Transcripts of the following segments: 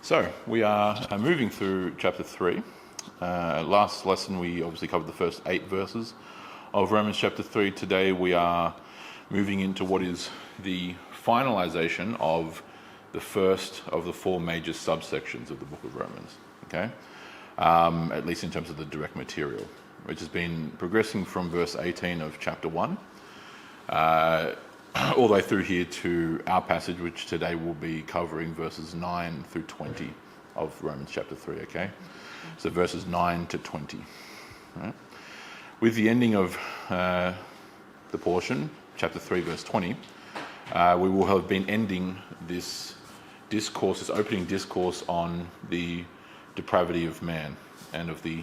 So we are moving through chapter 3. Last lesson we obviously covered the first 8 verses of Romans chapter 3. Today we are moving into what is the finalization of the first of the 4 major subsections of the book of Romans. Okay, at least in terms of the direct material, which has been progressing from verse 18 of chapter 1 all the way through here to our passage, which today will be covering verses 9 through 20 of Romans chapter 3, okay? So verses 9 to 20. Right? With the ending of the portion, chapter 3, verse 20, we will have been ending this discourse, this opening discourse on the depravity of man and of the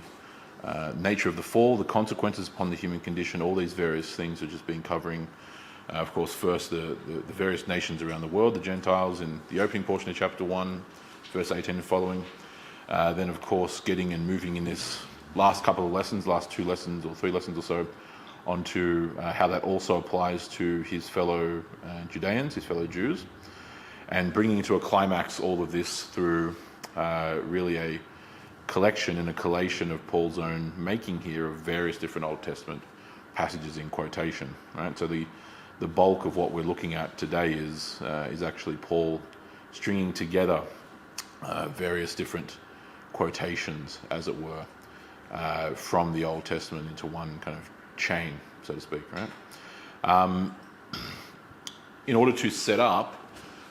nature of the fall, the consequences upon the human condition, all these various things are just been covering. Of course, first the various nations around the world, the Gentiles, in the opening portion of chapter 1, verse 18 and following. Then, of course, getting and moving in this last couple of lessons, last 2 lessons or 3 lessons or so, onto how that also applies to his fellow Judeans, his fellow Jews, and bringing to a climax all of this through really a collection and a collation of Paul's own making here of various different Old Testament passages in quotation. Right, so the bulk of what we're looking at today is actually Paul stringing together various different quotations, as it were, from the Old Testament into one kind of chain, so to speak. Right. In order to set up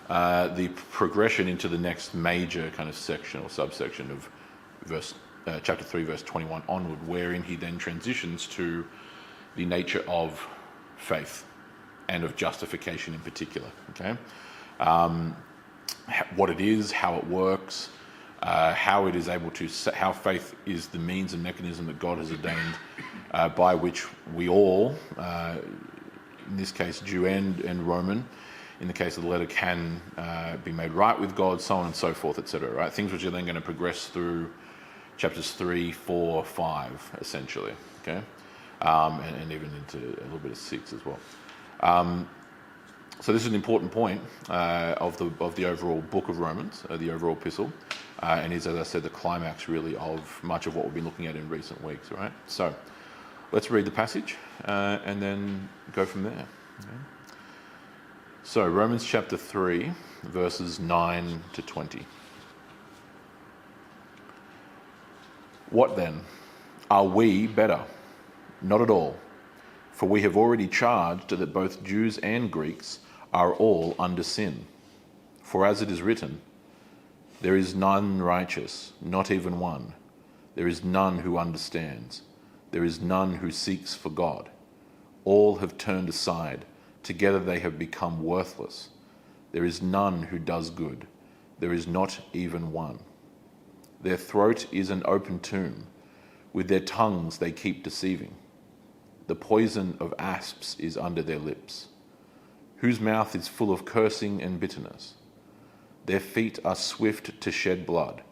the progression into the next major kind of section or subsection of chapter 3, verse 21 onward, wherein he then transitions to the nature of faith and of justification in particular. Okay, what it is, how it works, how it is able to, how faith is the means and mechanism that God has ordained by which we all, in this case Jew and Roman, in the case of the letter, can be made right with God, so on and so forth, etc. Right, things which are then going to progress through chapters 3, 4, 5, essentially. Okay, and even into a little bit of 6 as well. So this is an important point of the overall book of Romans, the overall epistle, and is, as I said, the climax really of much of what we've been looking at in recent weeks. Right. So let's read the passage and then go from there. Okay? So Romans chapter 3, verses 9 to 20. What then? Are we better? Not at all. For we have already charged that both Jews and Greeks are all under sin. For as it is written, there is none righteous, not even one. There is none who understands. There is none who seeks for God. All have turned aside. Together they have become worthless. There is none who does good. There is not even one. Their throat is an open tomb. With their tongues they keep deceiving. The poison of asps is under their lips, whose mouth is full of cursing and bitterness. Their feet are swift to shed blood.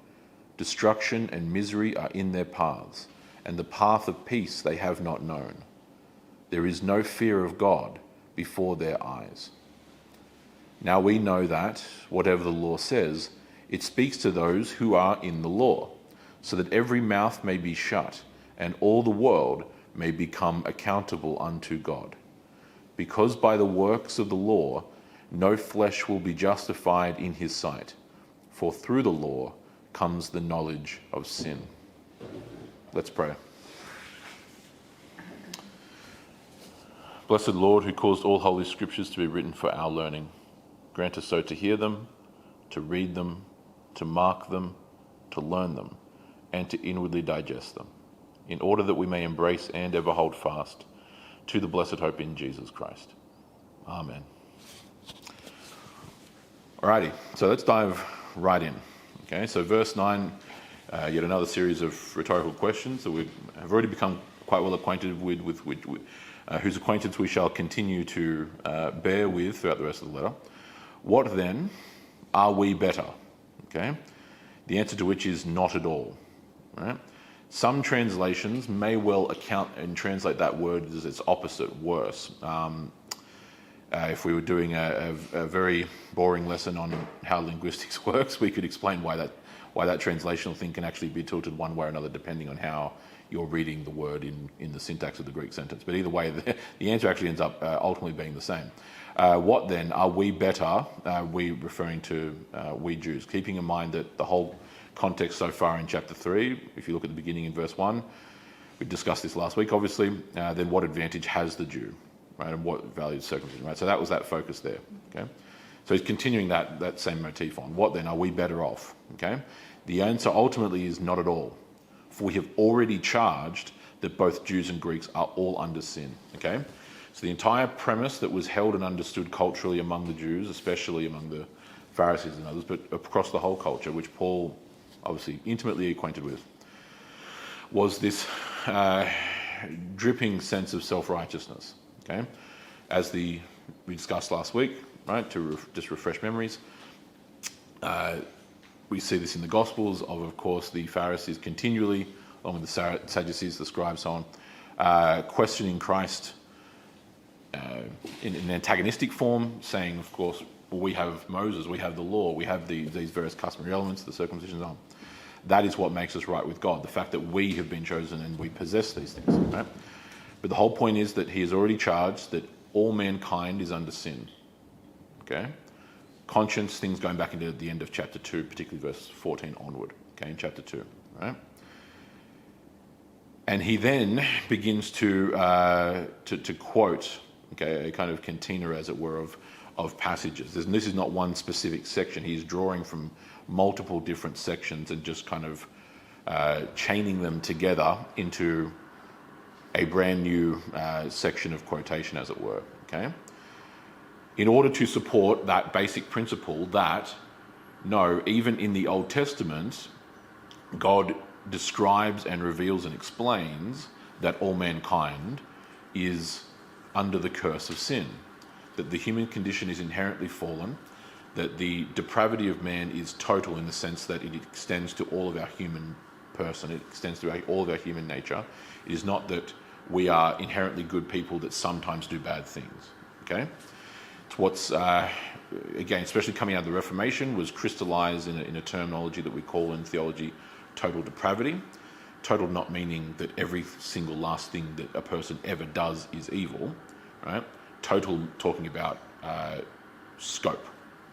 Destruction and misery are in their paths, and the path of peace they have not known. There is no fear of God before their eyes. Now we know that, whatever the law says, it speaks to those who are in the law, so that every mouth may be shut, and all the world may become accountable unto God. Because by the works of the law, no flesh will be justified in his sight, for through the law comes the knowledge of sin. Let's pray. Blessed Lord, who caused all holy scriptures to be written for our learning, grant us so to hear them, to read them, to mark them, to learn them, and to inwardly digest them, in order that we may embrace and ever hold fast to the blessed hope in Jesus Christ. Amen. Alrighty, so let's dive right in. Okay, so verse 9, yet another series of rhetorical questions that we have already become quite well acquainted with whose acquaintance we shall continue to bear with throughout the rest of the letter. What then? Are we better? Okay, the answer to which is not at all. Right? Some translations may well account and translate that word as its opposite, worse. If we were doing a very boring lesson on how linguistics works, we could explain why that why that translational thing can actually be tilted one way or another depending on how you're reading the word in the syntax of the Greek sentence. But either way, the answer actually ends up ultimately being the same. What then? Are we better? We referring to we Jews, keeping in mind that the whole context so far in chapter 3, if you look at the beginning in verse 1, we discussed this last week, obviously, then what advantage has the Jew, right? And what value is circumcision, right? So that was that focus there, okay? So he's continuing that same motif on. What then? Are we better off, okay? The answer ultimately is not at all. For we have already charged that both Jews and Greeks are all under sin, okay? So the entire premise that was held and understood culturally among the Jews, especially among the Pharisees and others, but across the whole culture, which Paul obviously intimately acquainted with, was this dripping sense of self-righteousness, okay? As we discussed last week, right, to just refresh memories, we see this in the Gospels of course, the Pharisees continually, along with the Sadducees, the scribes, so on, questioning Christ in an antagonistic form, saying, of course, well, we have Moses, we have the law, we have these various customary elements, the circumcision, and so on. That is what makes us right with God, the fact that we have been chosen and we possess these things, right? But the whole point is that he has already charged that all mankind is under sin, okay? Conscience, things going back into the end of chapter 2, particularly verse 14 onward, okay, in chapter 2, right? And he then begins to quote, okay, a kind of container, as it were, of passages. And this is not one specific section. He's drawing from multiple different sections and just kind of chaining them together into a brand new section of quotation, as it were, okay? In order to support that basic principle that, no, even in the Old Testament, God describes and reveals and explains that all mankind is under the curse of sin, that the human condition is inherently fallen, that the depravity of man is total in the sense that it extends to all of our human person, it extends to all of our human nature. It is not that we are inherently good people that sometimes do bad things, okay? It's what's, again, especially coming out of the Reformation, was crystallized in a terminology that we call in theology total depravity. Total not meaning that every single last thing that a person ever does is evil, right? Total talking about scope,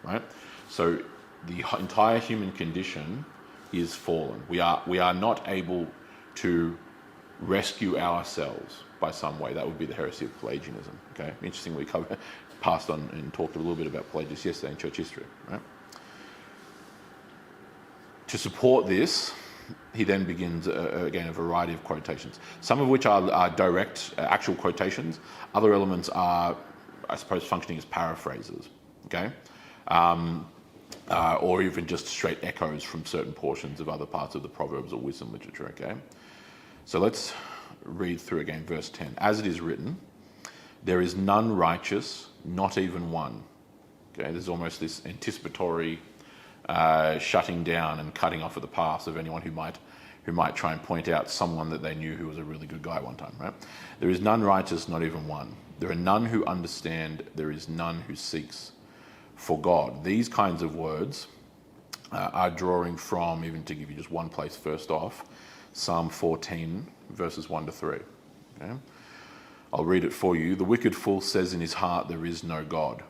right? So the entire human condition is fallen. We are not able to rescue ourselves by some way. That would be the heresy of Pelagianism, okay? Interesting, we passed on and talked a little bit about Pelagius yesterday in church history, right? To support this, he then begins, again, a variety of quotations, some of which are direct, actual quotations. Other elements are, I suppose, functioning as paraphrases, okay? Or even just straight echoes from certain portions of other parts of the Proverbs or wisdom literature, okay? So let's read through again verse 10. As it is written, there is none righteous, not even one. Okay, there's almost this anticipatory shutting down and cutting off of the path of anyone who might try and point out someone that they knew who was a really good guy one time, right? There is none righteous, not even one. There are none who understand. There is none who seeks for God. These kinds of words are drawing from, even to give you just one place first off, Psalm 14, verses 1 to 3. Okay? I'll read it for you. The wicked fool says in his heart, there is no God.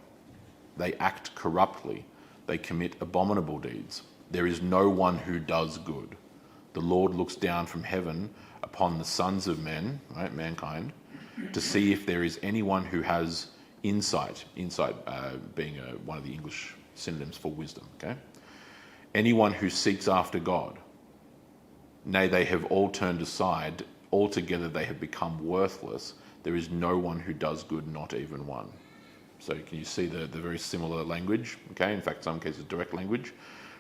They act corruptly. They commit abominable deeds. There is no one who does good. The Lord looks down from heaven upon the sons of men, right, mankind, to see if there is anyone who has insight. Insight being one of the English synonyms for wisdom. Okay, anyone who seeks after God. Nay, they have all turned aside. Altogether they have become worthless. There is no one who does good, not even one. So can you see the very similar language? Okay, in fact, in some cases, direct language.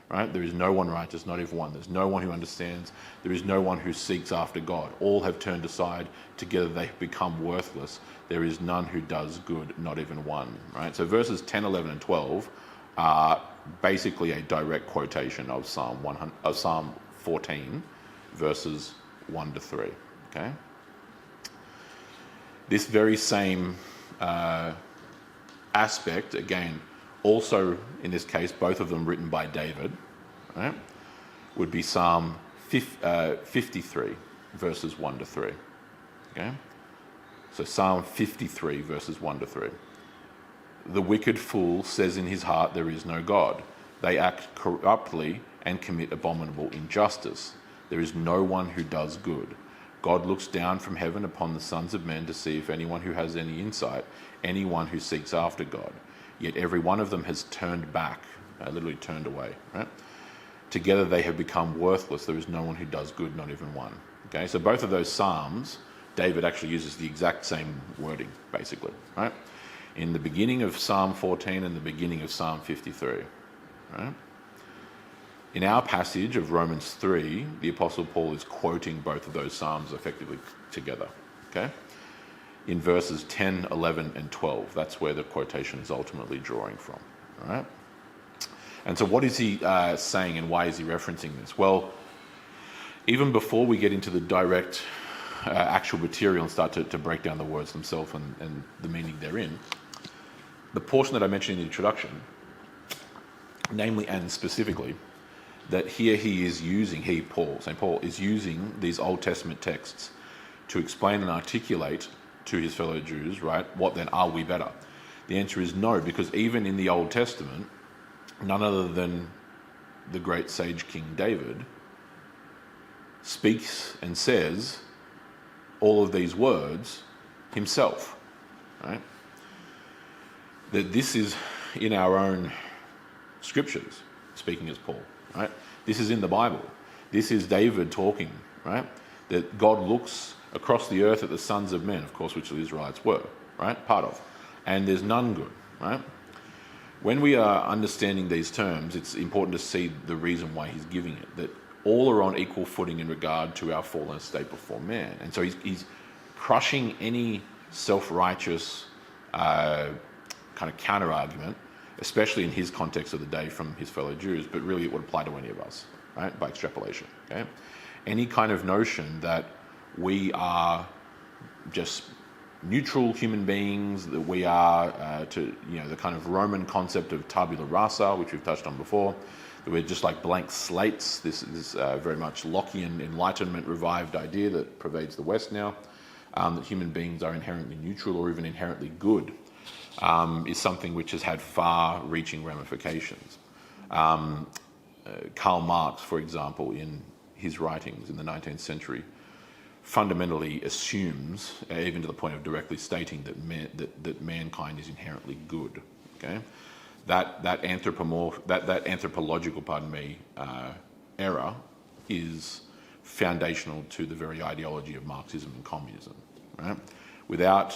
Right? There is no one righteous, not even one. There's no one who understands. There is no one who seeks after God. All have turned aside. Together they have become worthless. There is none who does good, not even one. Right? So verses 10, 11, and 12 are basically a direct quotation of Psalm 14, verses 1 to 3. Okay? This very same aspect, again, also in this case, both of them written by David, right, would be Psalm 53, verses 1 to 3. Okay? So Psalm 53, verses 1 to 3. The wicked fool says in his heart, there is no God. They act corruptly and commit abominable injustice. There is no one who does good. God looks down from heaven upon the sons of men to see if anyone who has any insight, anyone who seeks after God. Yet every one of them has turned back, literally turned away. Right? Together they have become worthless. There is no one who does good, not even one. Okay, so both of those Psalms, David actually uses the exact same wording, basically. Right? In the beginning of Psalm 14 and the beginning of Psalm 53. Right? In our passage of Romans 3, the Apostle Paul is quoting both of those Psalms effectively together. Okay? In verses 10, 11, and 12. That's where the quotation is ultimately drawing from. All right? And so what is he saying, and why is he referencing this? Well, even before we get into the direct actual material and start to break down the words themselves and the meaning therein, the portion that I mentioned in the introduction, namely and specifically, that here he is using, St. Paul is using these Old Testament texts to explain and articulate to his fellow Jews, right, what then are we better? The answer is no, because even in the Old Testament, none other than the great sage King David speaks and says all of these words himself, right? That this is in our own scriptures, speaking as Paul, right? This is in the Bible. This is David talking, right? That God looks across the earth at the sons of men, of course, which the Israelites were, right? Part of. And there's none good, right? When we are understanding these terms, it's important to see the reason why he's giving it, that all are on equal footing in regard to our fallen state before man. And so he's crushing any self-righteous kind of counter-argument, especially in his context of the day from his fellow Jews, but really it would apply to any of us, right, by extrapolation. Okay? Any kind of notion that we are just neutral human beings, that we are the kind of Roman concept of tabula rasa, which we've touched on before, that we're just like blank slates, this very much Lockean Enlightenment revived idea that pervades the West now, that human beings are inherently neutral or even inherently good, is something which has had far-reaching ramifications. Karl Marx, for example, in his writings in the 19th century, fundamentally assumes, even to the point of directly stating that mankind is inherently good. Okay, that anthropological, error is foundational to the very ideology of Marxism and communism. Right? Without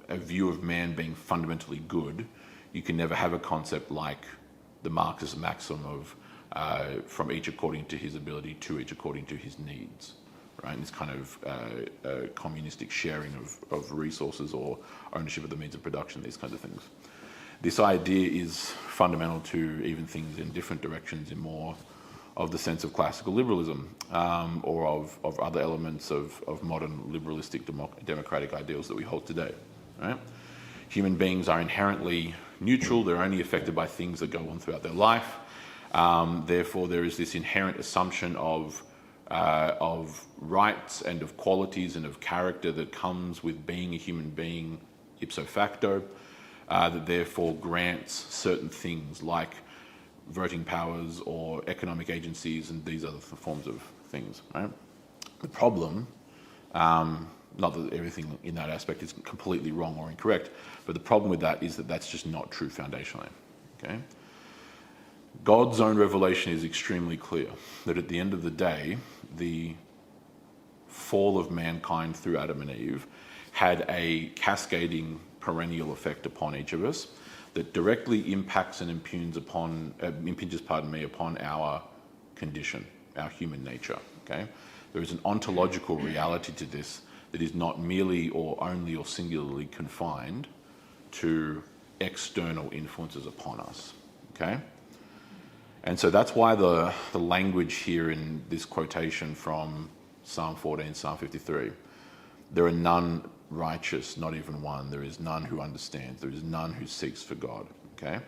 a view of man being fundamentally good, you can never have a concept like the Marxist maxim of from each according to his ability, to each according to his needs. Right? And this kind of communistic sharing of resources or ownership of the means of production, these kinds of things. This idea is fundamental to even things in different directions, in more of the sense of classical liberalism, or of other elements of modern liberalistic democratic ideals that we hold today. Right? Human beings are inherently neutral. They're only affected by things that go on throughout their life. Therefore, there is this inherent assumption of rights and of qualities and of character that comes with being a human being ipso facto, that therefore grants certain things like voting powers or economic agencies and these other forms of things. Right? The problem, not that everything in that aspect is completely wrong or incorrect, but the problem with that is that that's just not true foundationally. Okay? God's own revelation is extremely clear that at the end of the day, the fall of mankind through Adam and Eve had a cascading perennial effect upon each of us that directly impacts and impinges upon our condition, our human nature. Okay? There is an ontological reality to this that is not merely or only or singularly confined to external influences upon us. Okay? And so that's why the language here in this quotation from Psalm 14, Psalm 53, there are none righteous, not even one. There is none who understands. There is none who seeks for God. Okay?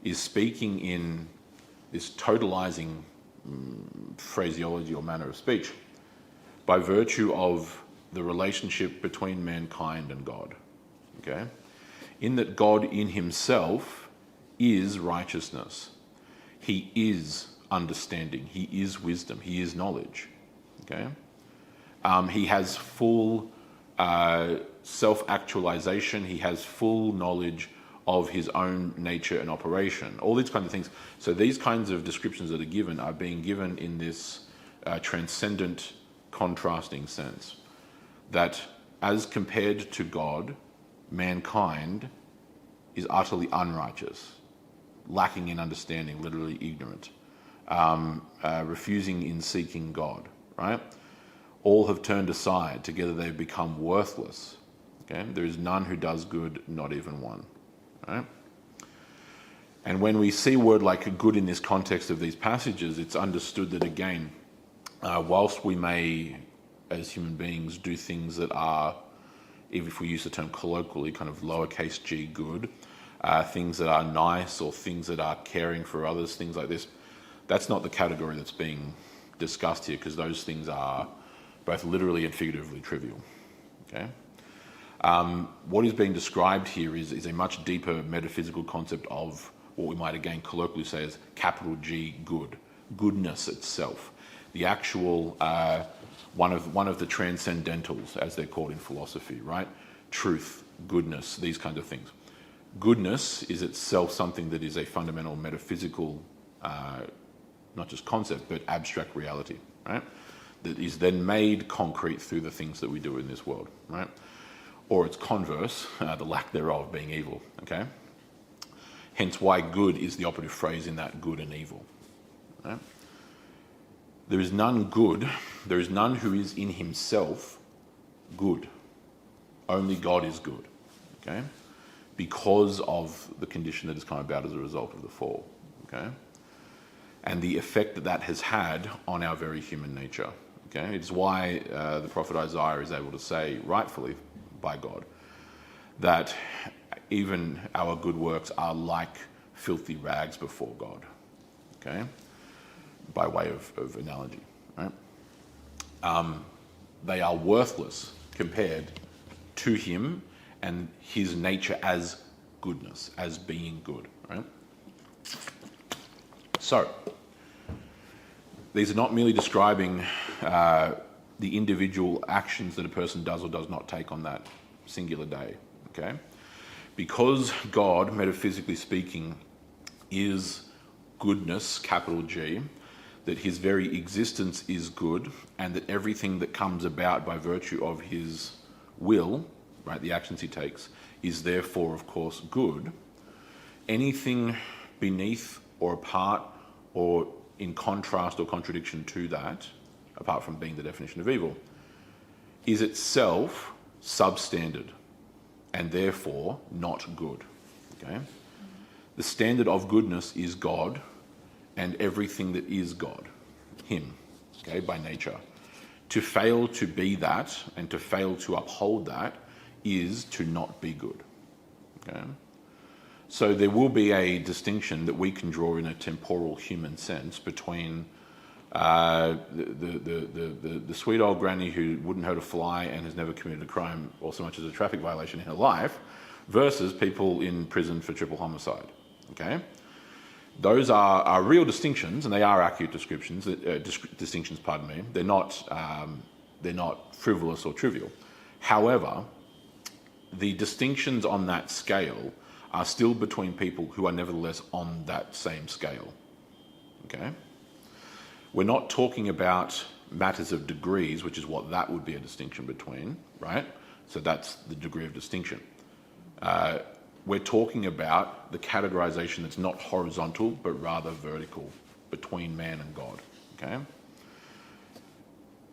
Is speaking in this totalizing phraseology or manner of speech, by virtue of the relationship between mankind and God. Okay? In that God in himself is righteousness. He is understanding. He is wisdom. He is knowledge. Okay? He has full self-actualization. He has full knowledge of his own nature and operation. All these kinds of things. So these kinds of descriptions that are given are being given in this transcendent, contrasting sense. That as compared to God, mankind is utterly unrighteous, lacking in understanding, literally ignorant, refusing in seeking God, right? All have turned aside, together they've become worthless. Okay? There is none who does good, not even one. Right? And when we see a word like good in this context of these passages, it's understood that, again, whilst we may, as human beings, do things that are, even if we use the term colloquially, kind of lowercase g good, things that are nice or things that are caring for others, things like this, that's not the category that's being discussed here, because those things are both literally and figuratively trivial. Okay? What is being described here is a much deeper metaphysical concept of what we might again colloquially say as capital G good, goodness itself, the actual one of the transcendentals, as they're called in philosophy, right? Truth, goodness, these kinds of things. Goodness is itself something that is a fundamental metaphysical, not just concept, but abstract reality, right? That is then made concrete through the things that we do in this world, right? Or its converse, the lack thereof being evil, okay? Hence why good is the operative phrase in that good and evil, right? There is none good, there is none who is in himself good. Only God is good, okay? Because of the condition that has come about as a result of the fall, okay? And the effect that that has had on our very human nature, okay? It's why the prophet Isaiah is able to say, rightfully, by God, that even our good works are like filthy rags before God, okay? By way of analogy, right? They are worthless compared to him and his nature as goodness, as being good, right? So, these are not merely describing the individual actions that a person does or does not take on that singular day, okay? Because God, metaphysically speaking, is goodness, capital G, that his very existence is good, and that everything that comes about by virtue of his will, right, the actions he takes, is therefore, of course, good. Anything beneath or apart or in contrast or contradiction to that, apart from being the definition of evil, is itself substandard and therefore not good. Okay? The standard of goodness is God and everything that is God, him, okay, by nature. To fail to be that and to fail to uphold that is to not be good. Okay? So there will be a distinction that we can draw in a temporal human sense between the sweet old granny who wouldn't hurt a fly and has never committed a crime or so much as a traffic violation in her life versus people in prison for triple homicide. Okay? Those are real distinctions, and they are accurate distinctions. Pardon me. They're not frivolous or trivial. However, the distinctions on that scale are still between people who are nevertheless on that same scale. Okay? We're not talking about matters of degrees, which is what that would be a distinction between, right? So that's the degree of distinction. We're talking about the categorization that's not horizontal, but rather vertical between man and God, okay?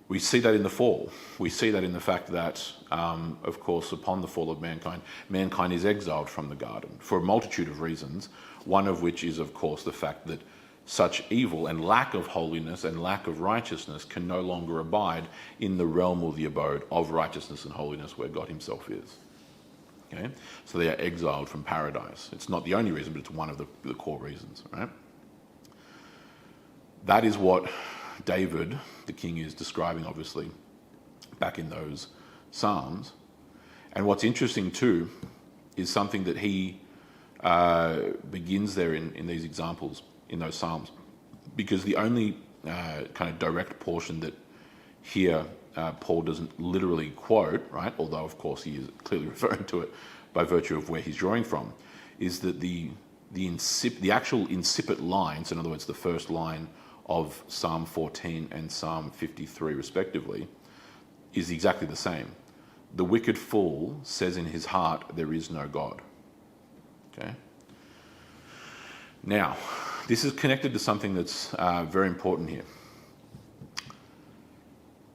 We see that in the fall. We see that in the fact that, of course, upon the fall of mankind, mankind is exiled from the garden for a multitude of reasons, one of which is, of course, the fact that such evil and lack of holiness and lack of righteousness can no longer abide in the realm or the abode of righteousness and holiness where God himself is. Okay? So they are exiled from paradise. It's not the only reason, but it's one of the core reasons, right? That is what David, the king, is describing, obviously, back in those Psalms. And what's interesting too is something that he begins there in these examples in those Psalms, because the only kind of direct portion that here Paul doesn't literally quote, right, although of course he is clearly referring to it by virtue of where he's drawing from, is that the actual incipit lines, in other words, the first line of Psalm 14 and Psalm 53 respectively, is exactly the same. The wicked fool says in his heart, there is no God. Okay? Now, this is connected to something that's very important here.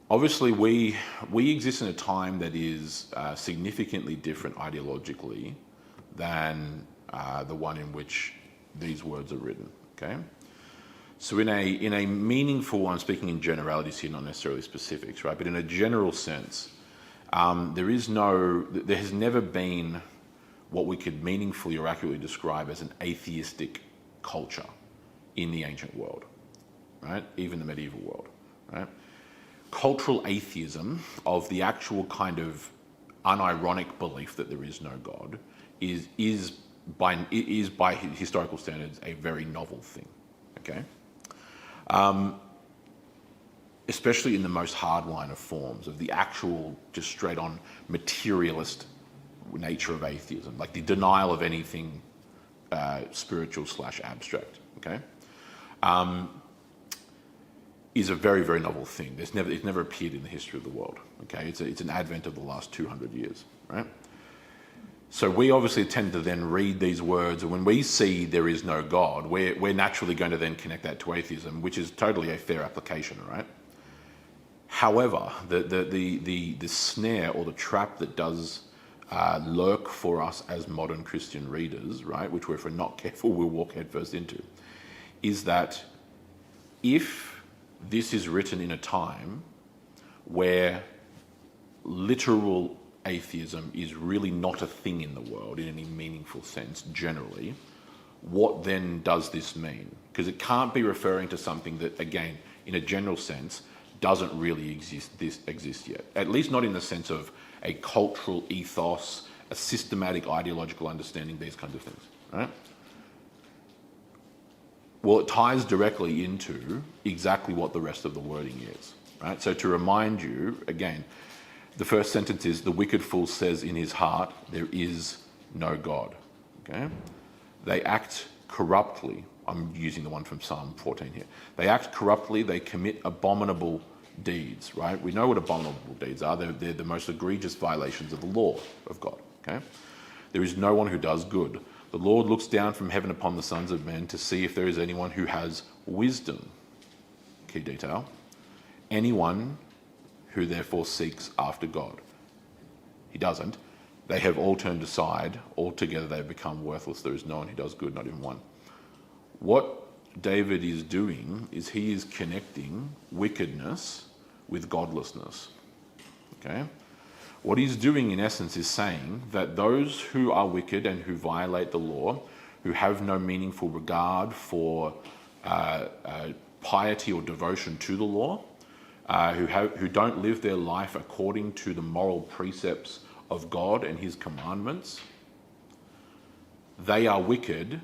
Obviously, we exist in a time that is significantly different ideologically than the one in which these words are written. Okay? So in a meaningful, I'm speaking in generalities here, not necessarily specifics, right? But in a general sense, there has never been what we could meaningfully or accurately describe as an atheistic culture in the ancient world, right? Even the medieval world, right? Cultural atheism of the actual kind of unironic belief that there is no God is by historical standards a very novel thing, okay? Especially in the most hardline of forms of the actual just straight on materialist nature of atheism, like the denial of anything spiritual / abstract, okay? Is a very, very novel thing. It's never appeared in the history of the world, okay? It's an advent of the last 200 years, right? So we obviously tend to then read these words, and when we see there is no God, we're naturally going to then connect that to atheism, which is totally a fair application, right? However, the snare or the trap that does lurk for us as modern Christian readers, right, which if we're not careful we'll walk headfirst into, is that if this is written in a time where literal atheism is really not a thing in the world in any meaningful sense generally, what then does this mean? Because it can't be referring to something that, again, in a general sense, doesn't really exist yet. At least not in the sense of a cultural ethos, a systematic ideological understanding, these kinds of things, right? Well, it ties directly into exactly what the rest of the wording is, right? So to remind you, again, the first sentence is, the wicked fool says in his heart, there is no God, okay? They act corruptly. I'm using the one from Psalm 14 here. They act corruptly, they commit abominable deeds, right? We know what abominable deeds are. They're the most egregious violations of the law of God, okay? There is no one who does good. The Lord looks down from heaven upon the sons of men to see if there is anyone who has wisdom. Key detail. Anyone who therefore seeks after God. He doesn't. They have all turned aside. Altogether they have become worthless. There is no one who does good, not even one. What David is doing is he is connecting wickedness with godlessness. Okay? What he's doing in essence is saying that those who are wicked and who violate the law, who have no meaningful regard for piety or devotion to the law, who don't live their life according to the moral precepts of God and his commandments, they are wicked.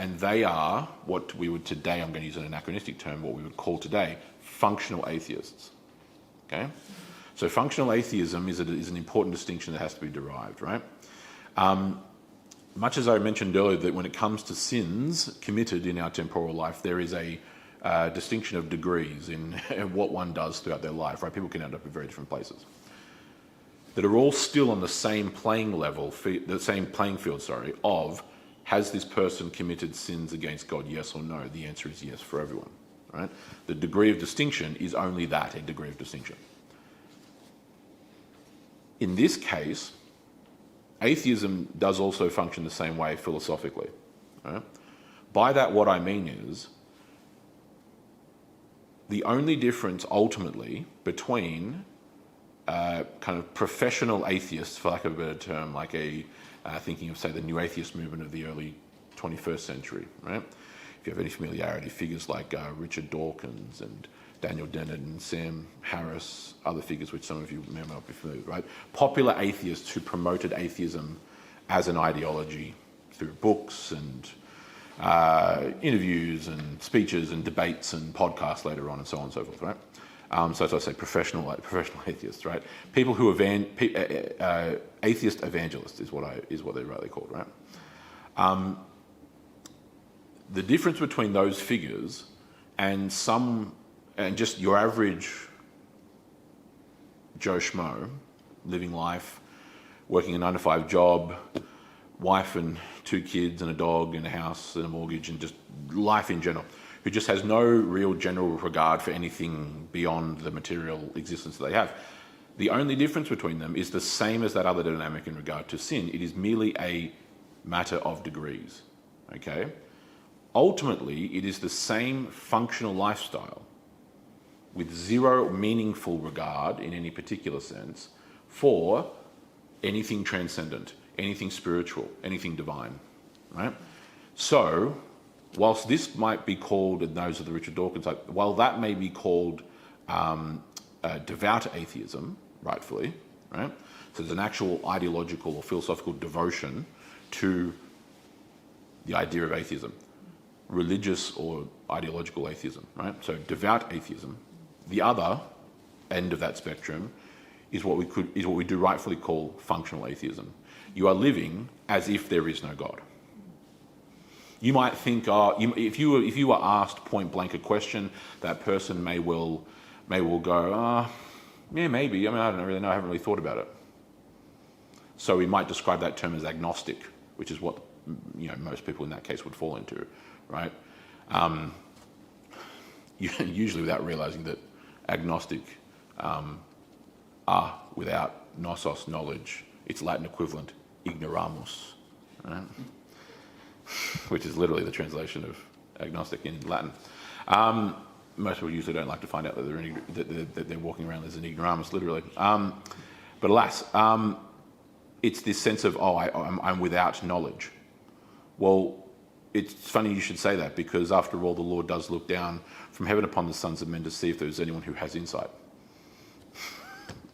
And they are what we would today, I'm going to use an anachronistic term, what we would call today functional atheists. Okay? So functional atheism is an important distinction that has to be derived, right? Much as I mentioned earlier that when it comes to sins committed in our temporal life, there is a distinction of degrees in what one does throughout their life, right? People can end up in very different places. That are all still on the same playing field, of has this person committed sins against God, yes or no? The answer is yes for everyone, right? The degree of distinction is only that, a degree of distinction. In this case, atheism does also function the same way philosophically, right? By that, what I mean is the only difference ultimately between kind of professional atheists, for lack of a better term, like thinking of, say, the New Atheist movement of the early 21st century, right, if you have any familiarity, figures like Richard Dawkins and Daniel Dennett and Sam Harris, other figures which some of you may not be familiar with, right? Popular atheists who promoted atheism as an ideology through books and interviews and speeches and debates and podcasts later on and so on and so forth, right? So as I say, professional atheists, right? People who atheist evangelists is what they're rightly called, right? The difference between those figures and just your average Joe Schmo living life, working a 9-to-5 job, wife and 2 kids and a dog and a house and a mortgage and just life in general, who just has no real general regard for anything beyond the material existence that they have. The only difference between them is the same as that other dynamic in regard to sin. It is merely a matter of degrees, okay? Ultimately, it is the same functional lifestyle with zero meaningful regard in any particular sense for anything transcendent, anything spiritual, anything divine, right? So, whilst this might be called, and those are the Richard Dawkins, while that may be called devout atheism, rightfully, right? So there's an actual ideological or philosophical devotion to the idea of atheism, religious or ideological atheism, right? So devout atheism. The other end of that spectrum is what we do rightfully call functional atheism. You are living as if there is no God. You might think, if you were asked point blank a question, that person may well go, yeah, maybe. I mean, I don't really know. I haven't really thought about it. So we might describe that term as agnostic, which is what most people in that case would fall into, right? Usually without realizing that agnostic are without gnosos, knowledge. Its Latin equivalent, ignoramus, right? Which is literally the translation of agnostic in Latin. Most people usually don't like to find out that they're walking around as an ignoramus, literally. But alas, it's this sense of, I'm without knowledge. Well, it's funny you should say that, because after all, the Lord does look down from heaven upon the sons of men to see if there is anyone who has insight.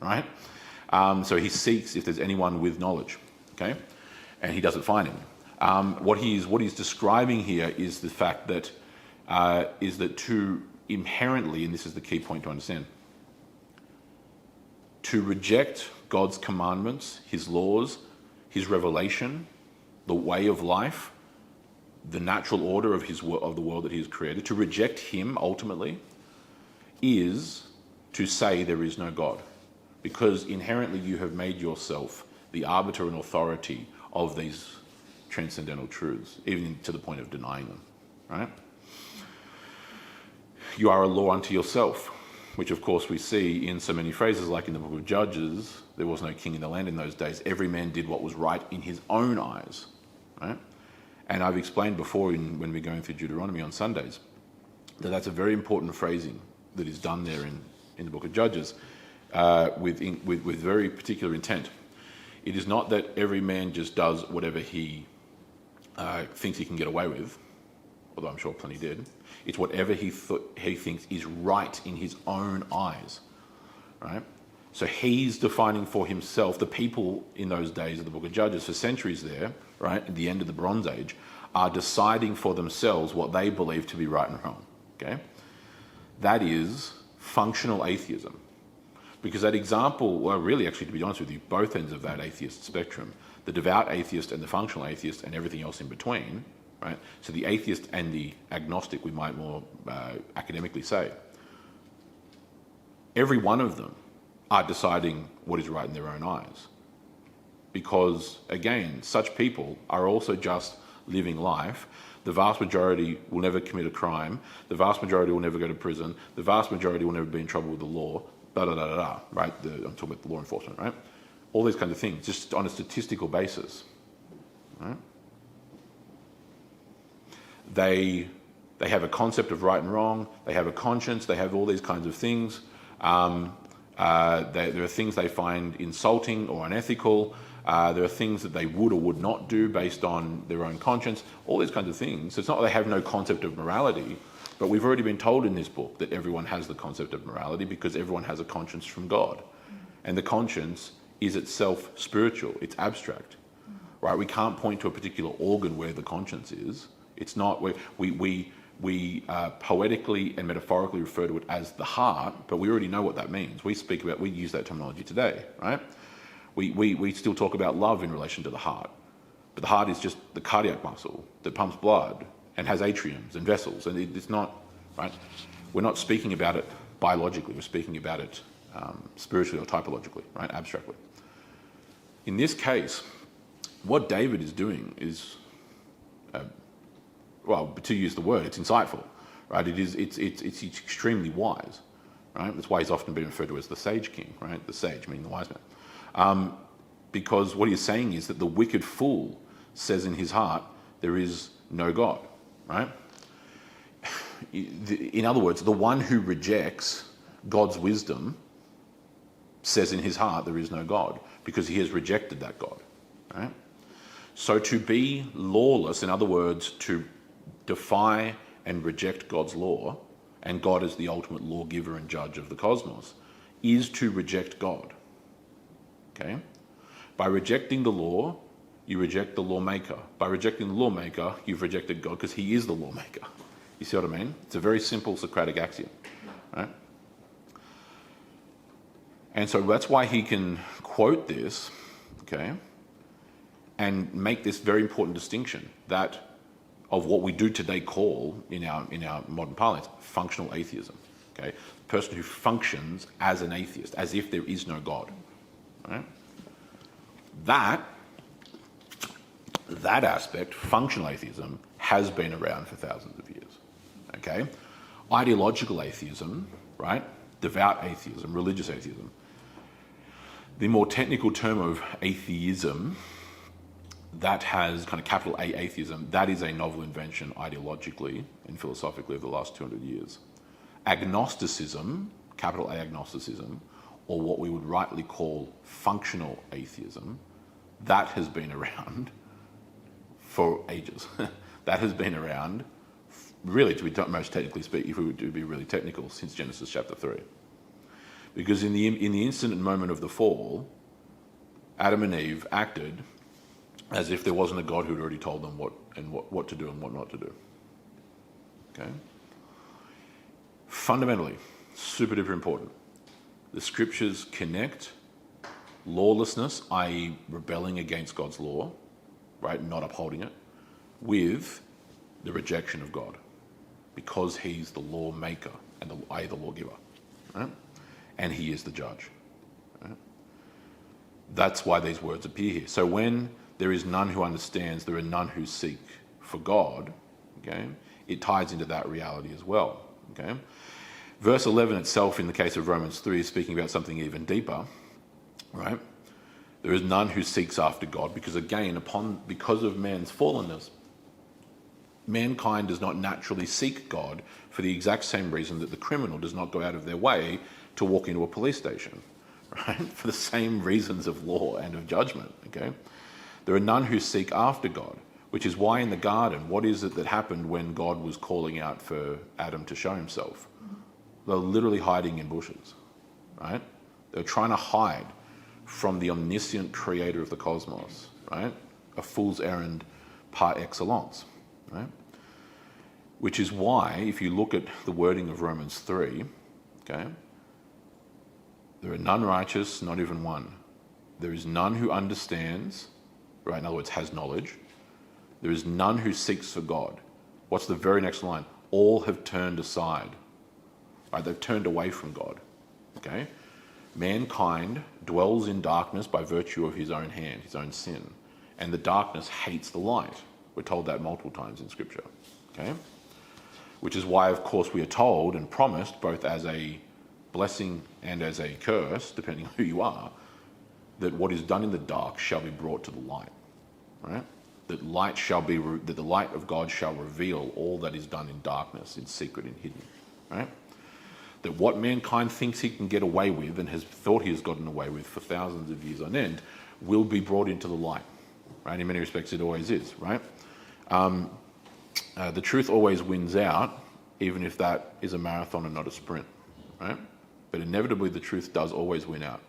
Right? So he seeks if there's anyone with knowledge, okay? And he doesn't find him. What he's describing here is the fact that to inherently, and this is the key point to understand, to reject God's commandments, his laws, his revelation, the way of life, the natural order of the world that he has created, to reject him ultimately is to say there is no God. Because inherently you have made yourself the arbiter and authority of these transcendental truths, even to the point of denying them, right? You are a law unto yourself, which of course we see in so many phrases, like in the book of Judges, there was no king in the land in those days. Every man did what was right in his own eyes, right? And I've explained before when we're going through Deuteronomy on Sundays, that that's a very important phrasing that is done there in the book of Judges, with very particular intent. It is not that every man just does whatever he thinks he can get away with, although I'm sure plenty did. It's whatever he thinks is right in his own eyes, right? So he's defining for himself. The people in those days of the book of Judges, for centuries there, right, at the end of the Bronze Age, are deciding for themselves what they believe to be right and wrong, okay? That is functional atheism. Because that example, well, really, actually, to be honest with you, both ends of that atheist spectrum, the devout atheist and the functional atheist and everything else in between, right? So the atheist and the agnostic, we might more academically say, every one of them are deciding what is right in their own eyes. Because, again, such people are also just living life. The vast majority will never commit a crime. The vast majority will never go to prison. The vast majority will never be in trouble with the law. Right? I'm talking about the law enforcement, right? All these kinds of things, just on a statistical basis, right? They have a concept of right and wrong. They have a conscience. They have all these kinds of things. There are things they find insulting or unethical. There are things that they would or would not do based on their own conscience, all these kinds of things. So it's not that they have no concept of morality, but we've already been told in this book that everyone has the concept of morality because everyone has a conscience from God. And the conscience is itself spiritual, it's abstract, right? We can't point to a particular organ where the conscience is. It's not, we poetically and metaphorically refer to it as the heart, but we already know what that means. We use that terminology today, right? We still talk about love in relation to the heart, but the heart is just the cardiac muscle that pumps blood and has atriums and vessels, and it's not, right? We're not speaking about it biologically, we're speaking about it spiritually or typologically, right? Abstractly. In this case, what David is doing is, well, to use the word, it's insightful, right? It's extremely wise, right? That's why he's often been referred to as the sage king, right? The sage, meaning the wise man. Because what he's saying is that the wicked fool says in his heart, there is no God, right? In other words, the one who rejects God's wisdom says in his heart, there is no God, because he has rejected that God, right? So to be lawless, in other words, to defy and reject God's law, and God is the ultimate lawgiver and judge of the cosmos, is to reject God. Okay? By rejecting the law, you reject the lawmaker. By rejecting the lawmaker, you've rejected God because he is the lawmaker. You see what I mean? It's a very simple Socratic axiom, right? And so that's why he can quote this, okay, and make this very important distinction that of what we do today call, in our modern parlance, functional atheism. Okay, the person who functions as an atheist, as if there is no God. Right? That aspect, functional atheism, has been around for thousands of years. Okay, ideological atheism, right? Devout atheism, religious atheism. The more technical term of atheism, that has kind of capital A atheism, that is a novel invention ideologically and philosophically over the last 200 years. Agnosticism, capital A agnosticism, or what we would rightly call functional atheism, that has been around for ages. That has been around, really, to be most technically speak, if we were to be really technical, since Genesis chapter 3. Because in the instant and moment of the fall, Adam and Eve acted as if there wasn't a God who'd already told them what to do and what not to do. Okay? Fundamentally, super duper important. The scriptures connect lawlessness, i.e. rebelling against God's law, right, not upholding it, with the rejection of God, because he's the lawmaker and the lawgiver, right? And he is the judge. Right? That's why these words appear here. So when there is none who understands, there are none who seek for God, okay, it ties into that reality as well. Okay? Verse 11 itself, in the case of Romans 3, is speaking about something even deeper, right? There is none who seeks after God, because again, because of man's fallenness, mankind does not naturally seek God for the exact same reason that the criminal does not go out of their way to walk into a police station, right? For the same reasons of law and of judgment, okay? There are none who seek after God, which is why in the garden, what is it that happened when God was calling out for Adam to show himself? They're literally hiding in bushes, right? They're trying to hide from the omniscient creator of the cosmos, right? A fool's errand par excellence, right? Which is why, if you look at the wording of Romans 3, okay, there are none righteous, not even one. There is none who understands, right? In other words, has knowledge. There is none who seeks for God. What's the very next line? All have turned aside. Right? They've turned away from God. Okay? Mankind dwells in darkness by virtue of his own hand, his own sin. And the darkness hates the light. We're told that multiple times in Scripture. Okay? Which is why, of course, we are told and promised, both as a blessing and as a curse, depending on who you are, that what is done in the dark shall be brought to the light. Right? That the light of God shall reveal all that is done in darkness, in secret and hidden. Right? That what mankind thinks he can get away with and has thought he has gotten away with for thousands of years on end will be brought into the light, right? In many respects, it always is, right? The truth always wins out, even if that is a marathon and not a sprint, right? But inevitably, the truth does always win out.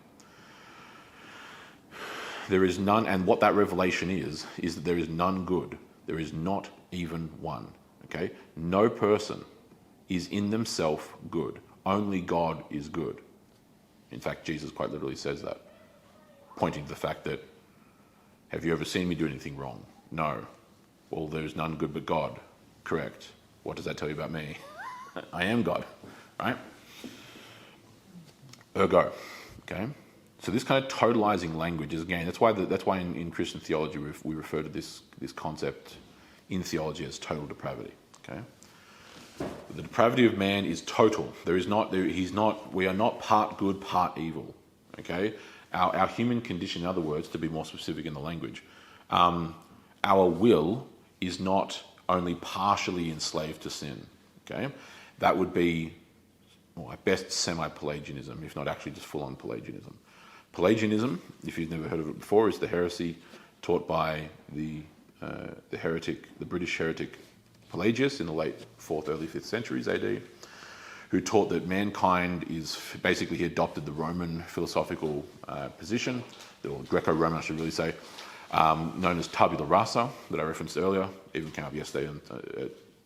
There is none, and what that revelation is that there is none good. There is not even one, okay? No person is in themselves good. Only God is good. In fact, Jesus quite literally says that, pointing to the fact that, have you ever seen me do anything wrong? No. Well, there's none good but God. Correct. What does that tell you about me? I am God, right? Ergo, okay? So this kind of totalizing language is, again, that's why in Christian theology we refer to this concept in theology as total depravity, okay? The depravity of man is total. We are not part good, part evil, okay? Our human condition, in other words, to be more specific in the language, our will is not only partially enslaved to sin, okay? That would be, well, at best, semi-Pelagianism, if not actually just full-on Pelagianism. Pelagianism, if you've never heard of it before, is the heresy taught by the British heretic Pelagius in the late 4th, early 5th centuries AD, who taught that mankind is, basically he adopted the Roman philosophical position, or Greco-Roman I should really say, known as tabula rasa, that I referenced earlier, even came up yesterday in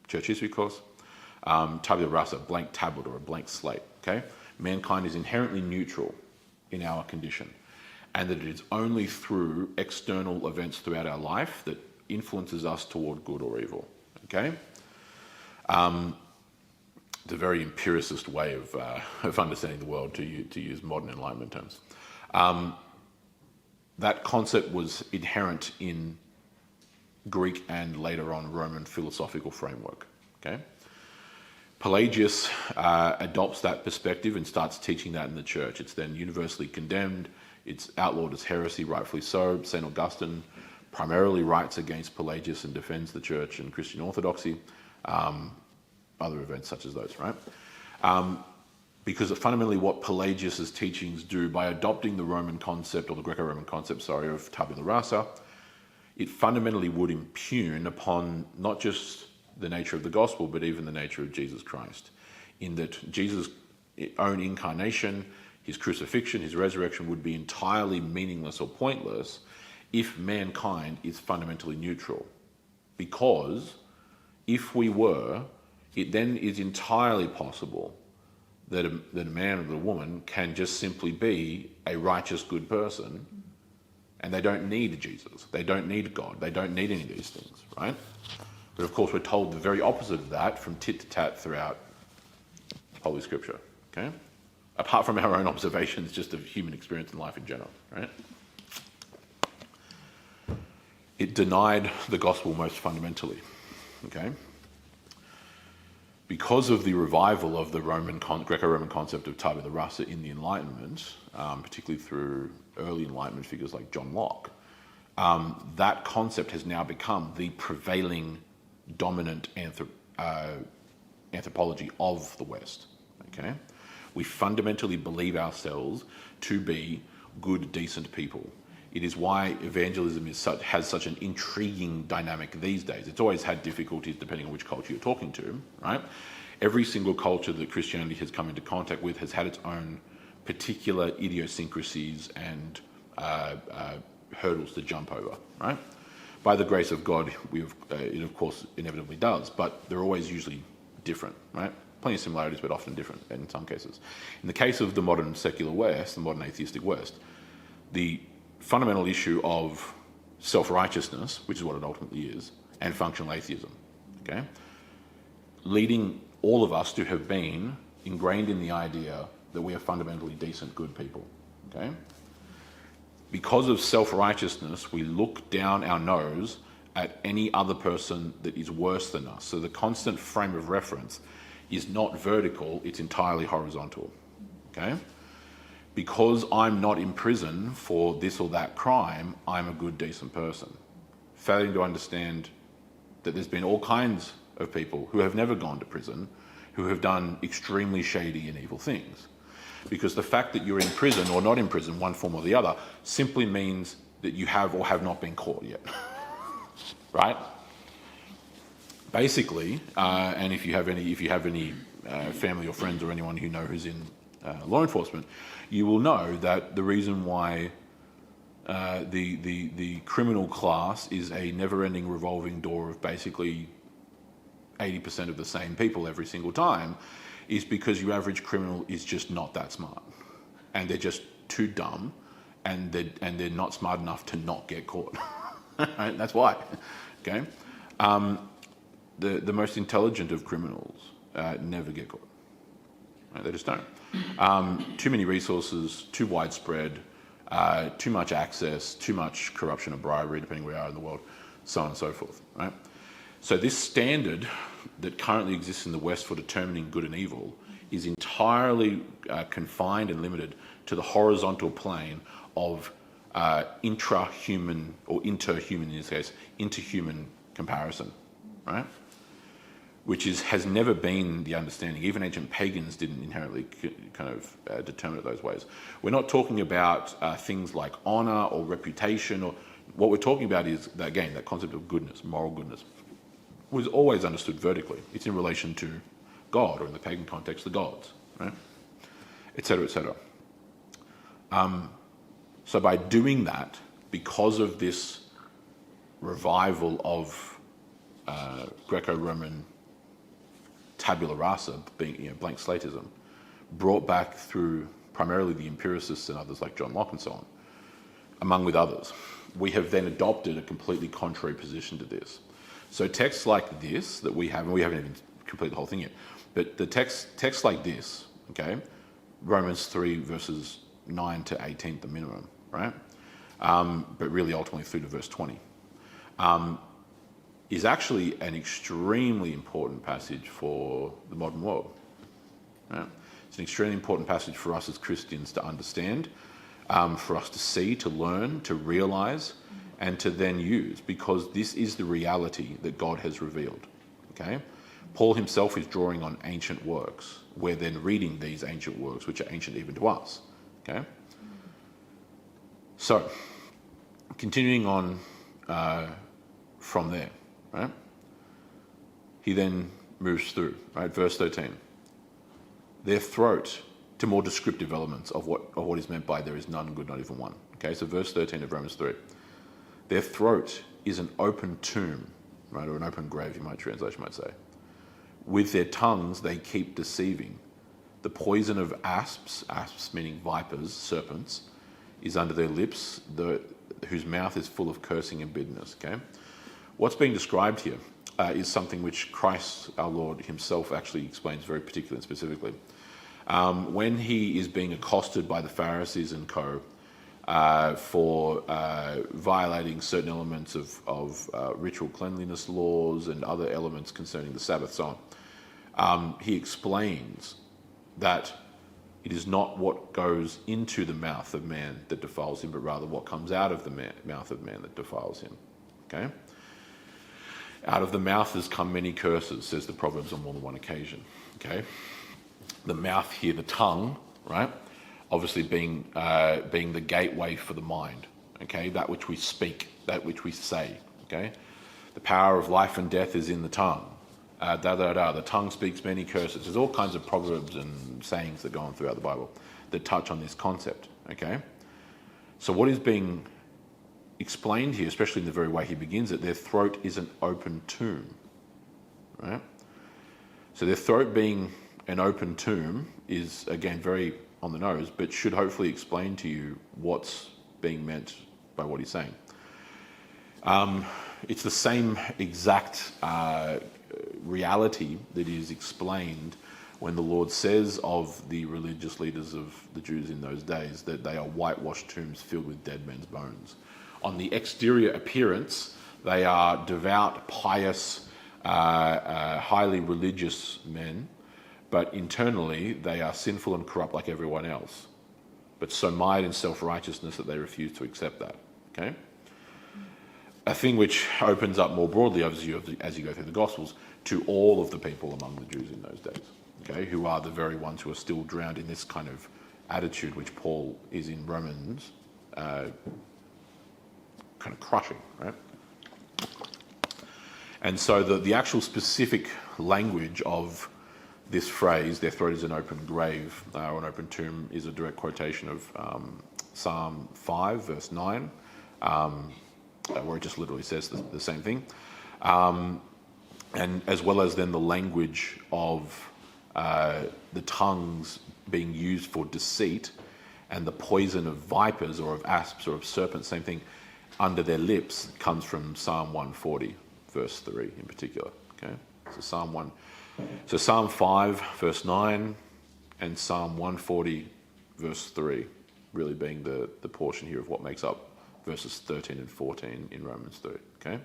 church history course. Tabula rasa, blank tablet or a blank slate, okay? Mankind is inherently neutral in our condition, and that it is only through external events throughout our life that influences us toward good or evil, okay? It's a very empiricist way of understanding the world, to use modern Enlightenment terms. That concept was inherent in Greek and later on Roman philosophical framework, okay? Pelagius adopts that perspective and starts teaching that in the church. It's then universally condemned. It's outlawed as heresy, rightfully so. St. Augustine primarily writes against Pelagius and defends the church and Christian orthodoxy. Other events such as those, right? Because fundamentally what Pelagius's teachings do, by adopting the Roman concept, or the Greco-Roman concept, of tabula rasa, it fundamentally would impugn upon not just the nature of the gospel, but even the nature of Jesus Christ, in that Jesus' own incarnation, his crucifixion, his resurrection would be entirely meaningless or pointless if mankind is fundamentally neutral. Because if we were, it then is entirely possible that a man or a woman can just simply be a righteous, good person, and they don't need Jesus, they don't need God, they don't need any of these things, right? But of course we're told the very opposite of that from tit to tat throughout Holy Scripture, okay? Apart from our own observations just of human experience in life in general, right? It denied the gospel most fundamentally, okay? Because of the revival of the Greco-Roman concept of tabula rasa in the Enlightenment, particularly through early Enlightenment figures like John Locke, that concept has now become the prevailing dominant anthropology of the West, okay? We fundamentally believe ourselves to be good, decent people. It is why evangelism has such an intriguing dynamic these days. It's always had difficulties depending on which culture you're talking to, right? Every single culture that Christianity has come into contact with has had its own particular idiosyncrasies and hurdles to jump over, right? By the grace of God, it of course inevitably does, but they're always usually different, right? Plenty of similarities, but often different in some cases. In the case of the modern secular West, the modern atheistic West, the fundamental issue of self-righteousness, which is what it ultimately is, and functional atheism, okay? Leading all of us to have been ingrained in the idea that we are fundamentally decent, good people, okay? Because of self-righteousness, we look down our nose at any other person that is worse than us. So the constant frame of reference is not vertical, it's entirely horizontal, okay? Because I'm not in prison for this or that crime, I'm a good, decent person. Failing to understand that there's been all kinds of people who have never gone to prison, who have done extremely shady and evil things. Because the fact that you're in prison or not in prison, one form or the other, simply means that you have or have not been caught yet. Right? Basically, and if you have any family or friends or anyone who's in law enforcement, you will know that the reason why the criminal class is a never-ending revolving door of basically 80% of the same people every single time is because your average criminal is just not that smart, and they're just too dumb, and they're not smart enough to not get caught. Right? That's why. Okay. The most intelligent of criminals never get caught. Right? They just don't. Too many resources, too widespread, too much access, too much corruption or bribery, depending where you are in the world, so on and so forth. Right? So this standard that currently exists in the West for determining good and evil is entirely confined and limited to the horizontal plane of intrahuman, or interhuman in this case, interhuman comparison, right? Which has never been the understanding. Even ancient pagans didn't inherently kind of determine it those ways. We're not talking about things like honor or reputation, or what we're talking about is, again, that concept of goodness, moral goodness, was always understood vertically. It's in relation to God, or in the pagan context, the gods, right? Et cetera, et cetera. So by doing that, because of this revival of Greco-Roman tabula rasa, being blank slatism, brought back through primarily the empiricists and others like John Locke and so on, among with others, we have then adopted a completely contrary position to this. So texts like this that we have, and we haven't even completed the whole thing yet, but the texts like this, okay, Romans 3 verses 9 to 18 at the minimum, right? But really ultimately through to verse 20, is actually an extremely important passage for the modern world. Right? It's an extremely important passage for us as Christians to understand, for us to see, to learn, to realize, and to then use, because this is the reality that God has revealed. Okay? Paul himself is drawing on ancient works. We're then reading these ancient works, which are ancient even to us. Okay? So, continuing on from there, right? He then moves through, right? Verse 13. Their throat, to more descriptive elements of what is meant by there is none good, not even one. Okay, so verse 13 of Romans 3. Their throat is an open tomb, right? Or an open grave, translation might say. With their tongues they keep deceiving. The poison of asps meaning vipers, serpents, is under their lips, whose mouth is full of cursing and bitterness. Okay, what's being described here is something which Christ, our Lord himself, actually explains very particularly and specifically. When he is being accosted by the Pharisees and co for violating certain elements of ritual cleanliness laws and other elements concerning the Sabbath, so on, he explains that it is not what goes into the mouth of man that defiles him, but rather what comes out of the mouth of man that defiles him. Okay? Out of the mouth has come many curses, says the Proverbs on more than one occasion. Okay? The mouth here, the tongue, right? Obviously being the gateway for the mind. Okay? That which we speak, that which we say. Okay? The power of life and death is in the tongue. The tongue speaks many curses. There's all kinds of proverbs and sayings that go on throughout the Bible that touch on this concept. Okay? So what is being explained here, especially in the very way he begins it, their throat is an open tomb. Right? So their throat being an open tomb is, again, very on the nose, but should hopefully explain to you what's being meant by what he's saying. It's the same exact reality that is explained when the Lord says of the religious leaders of the Jews in those days that they are whitewashed tombs filled with dead men's bones. On the exterior appearance, they are devout, pious, highly religious men, but internally they are sinful and corrupt like everyone else, but so mired in self-righteousness that they refuse to accept that. Okay? A thing which opens up more broadly as you go through the Gospels to all of the people among the Jews in those days, okay, who are the very ones who are still drowned in this kind of attitude which Paul is in Romans kind of crushing, right? And so the actual specific language of this phrase, their throat is an open grave or an open tomb, is a direct quotation of Psalm 5, verse 9, where it just literally says the same thing. And as well as then the language of the tongues being used for deceit, and the poison of vipers or of asps or of serpents, same thing, under their lips, comes from Psalm 140, verse 3 in particular. Okay, so Psalm 5, verse 9, and Psalm 140, verse 3, really being the portion here of what makes up verses 13 and 14 in Romans 3. Okay,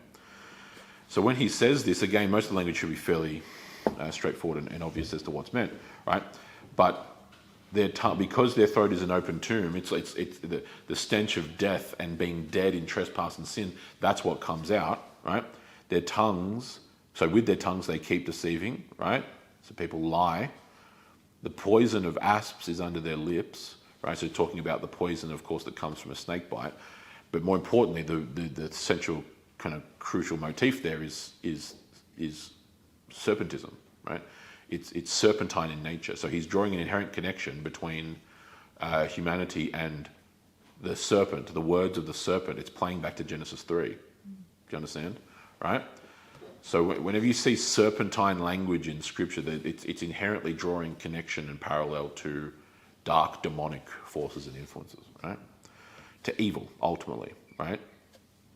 so when he says this, again, most of the language should be fairly straightforward and obvious as to what's meant, right? But because their throat is an open tomb, it's the stench of death and being dead in trespass and sin. That's what comes out, right? Their tongues. So with their tongues they keep deceiving, right? So people lie. The poison of asps is under their lips, right? So talking about the poison, of course, that comes from a snake bite. But more importantly, the central kind of crucial motif there is serpentism, right? It's serpentine in nature. So he's drawing an inherent connection between humanity and the serpent, the words of the serpent. It's playing back to Genesis 3. Do you understand? Right? So whenever you see serpentine language in Scripture, it's inherently drawing connection and parallel to dark demonic forces and influences, right? To evil, ultimately, right?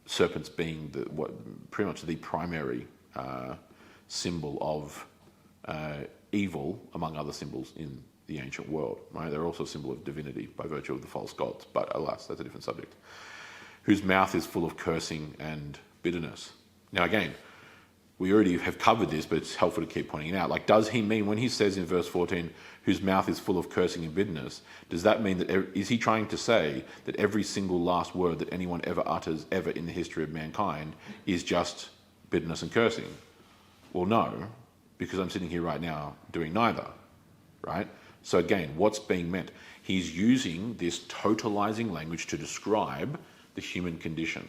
Serpents being pretty much the primary symbol of evil, among other symbols in the ancient world, right? They're also a symbol of divinity by virtue of the false gods, but alas, that's a different subject. Whose mouth is full of cursing and bitterness. Now again, we already have covered this, but it's helpful to keep pointing it out. Like, does he mean, when he says in verse 14, whose mouth is full of cursing and bitterness, does that mean that, is he trying to say that every single last word that anyone ever utters, ever in the history of mankind, is just bitterness and cursing? Well, no, because I'm sitting here right now doing neither, right? So again, what's being meant? He's using this totalizing language to describe the human condition,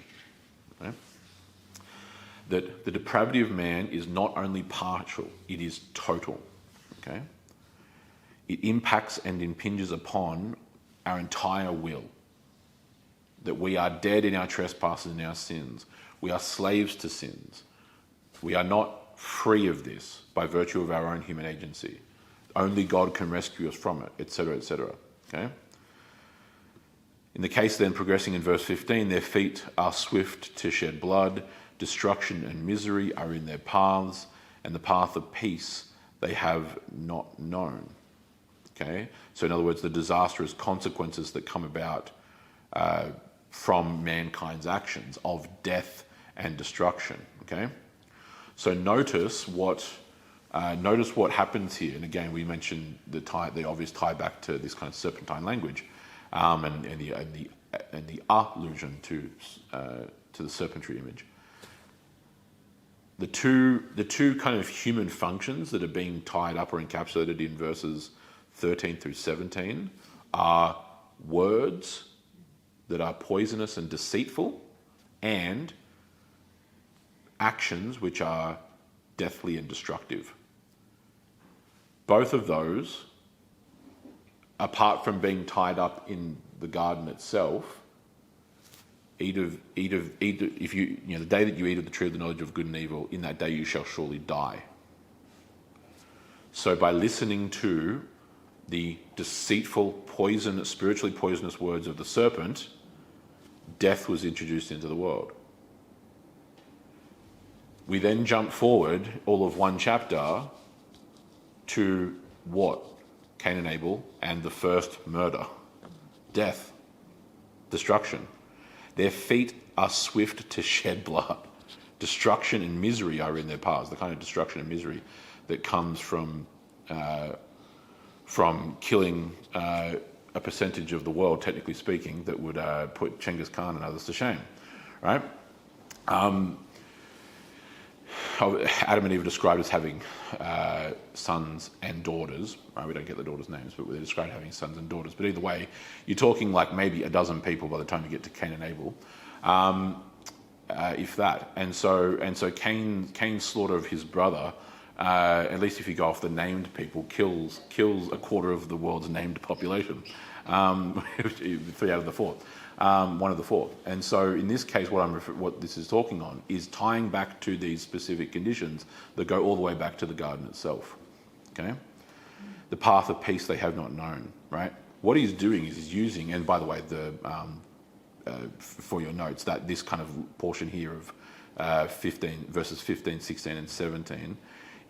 right? That the depravity of man is not only partial, it is total, okay? It impacts and impinges upon our entire will. That we are dead in our trespasses and our sins. We are slaves to sins. We are not free of this by virtue of our own human agency. Only God can rescue us from it, etc., etc., okay? In the case then, progressing in verse 15, their feet are swift to shed blood, destruction and misery are in their paths, and the path of peace they have not known. Okay? So in other words, the disastrous consequences that come about from mankind's actions of death and destruction. Okay? So notice what happens here. And again, we mentioned the obvious tie back to this kind of serpentine language, and the allusion to the serpentary image. The two kind of human functions that are being tied up or encapsulated in verses 13 through 17 are words that are poisonous and deceitful, and actions which are deathly and destructive. Both of those, apart from being tied up in the garden itself, eat of if you the day that you eat of the tree of the knowledge of good and evil, in that day you shall surely die. So by listening to the deceitful, spiritually poisonous words of the serpent, death was introduced into the world. We then jump forward all of one chapter to what? Cain and Abel and the first murder. Death. Destruction. Their feet are swift to shed blood. Destruction and misery are in their paths. The kind of destruction and misery that comes from killing a percentage of the world, technically speaking, that would put Genghis Khan and others to shame, right? Adam and Eve are described as having sons and daughters. Right? We don't get the daughters' names, but they're described as having sons and daughters. But either way, you're talking like maybe a dozen people by the time you get to Cain and Abel. if that. And so Cain's slaughter of his brother, at least if you go off the named people, kills a quarter of the world's named population, 3 out of the 4, 1 of the 4. And so in this case, what this is talking on is tying back to these specific conditions that go all the way back to the garden itself. Okay, the path of peace they have not known. Right. What he's doing is he's using, and by the way, for your notes, that this kind of portion here of 15 verses 15, 16, and 17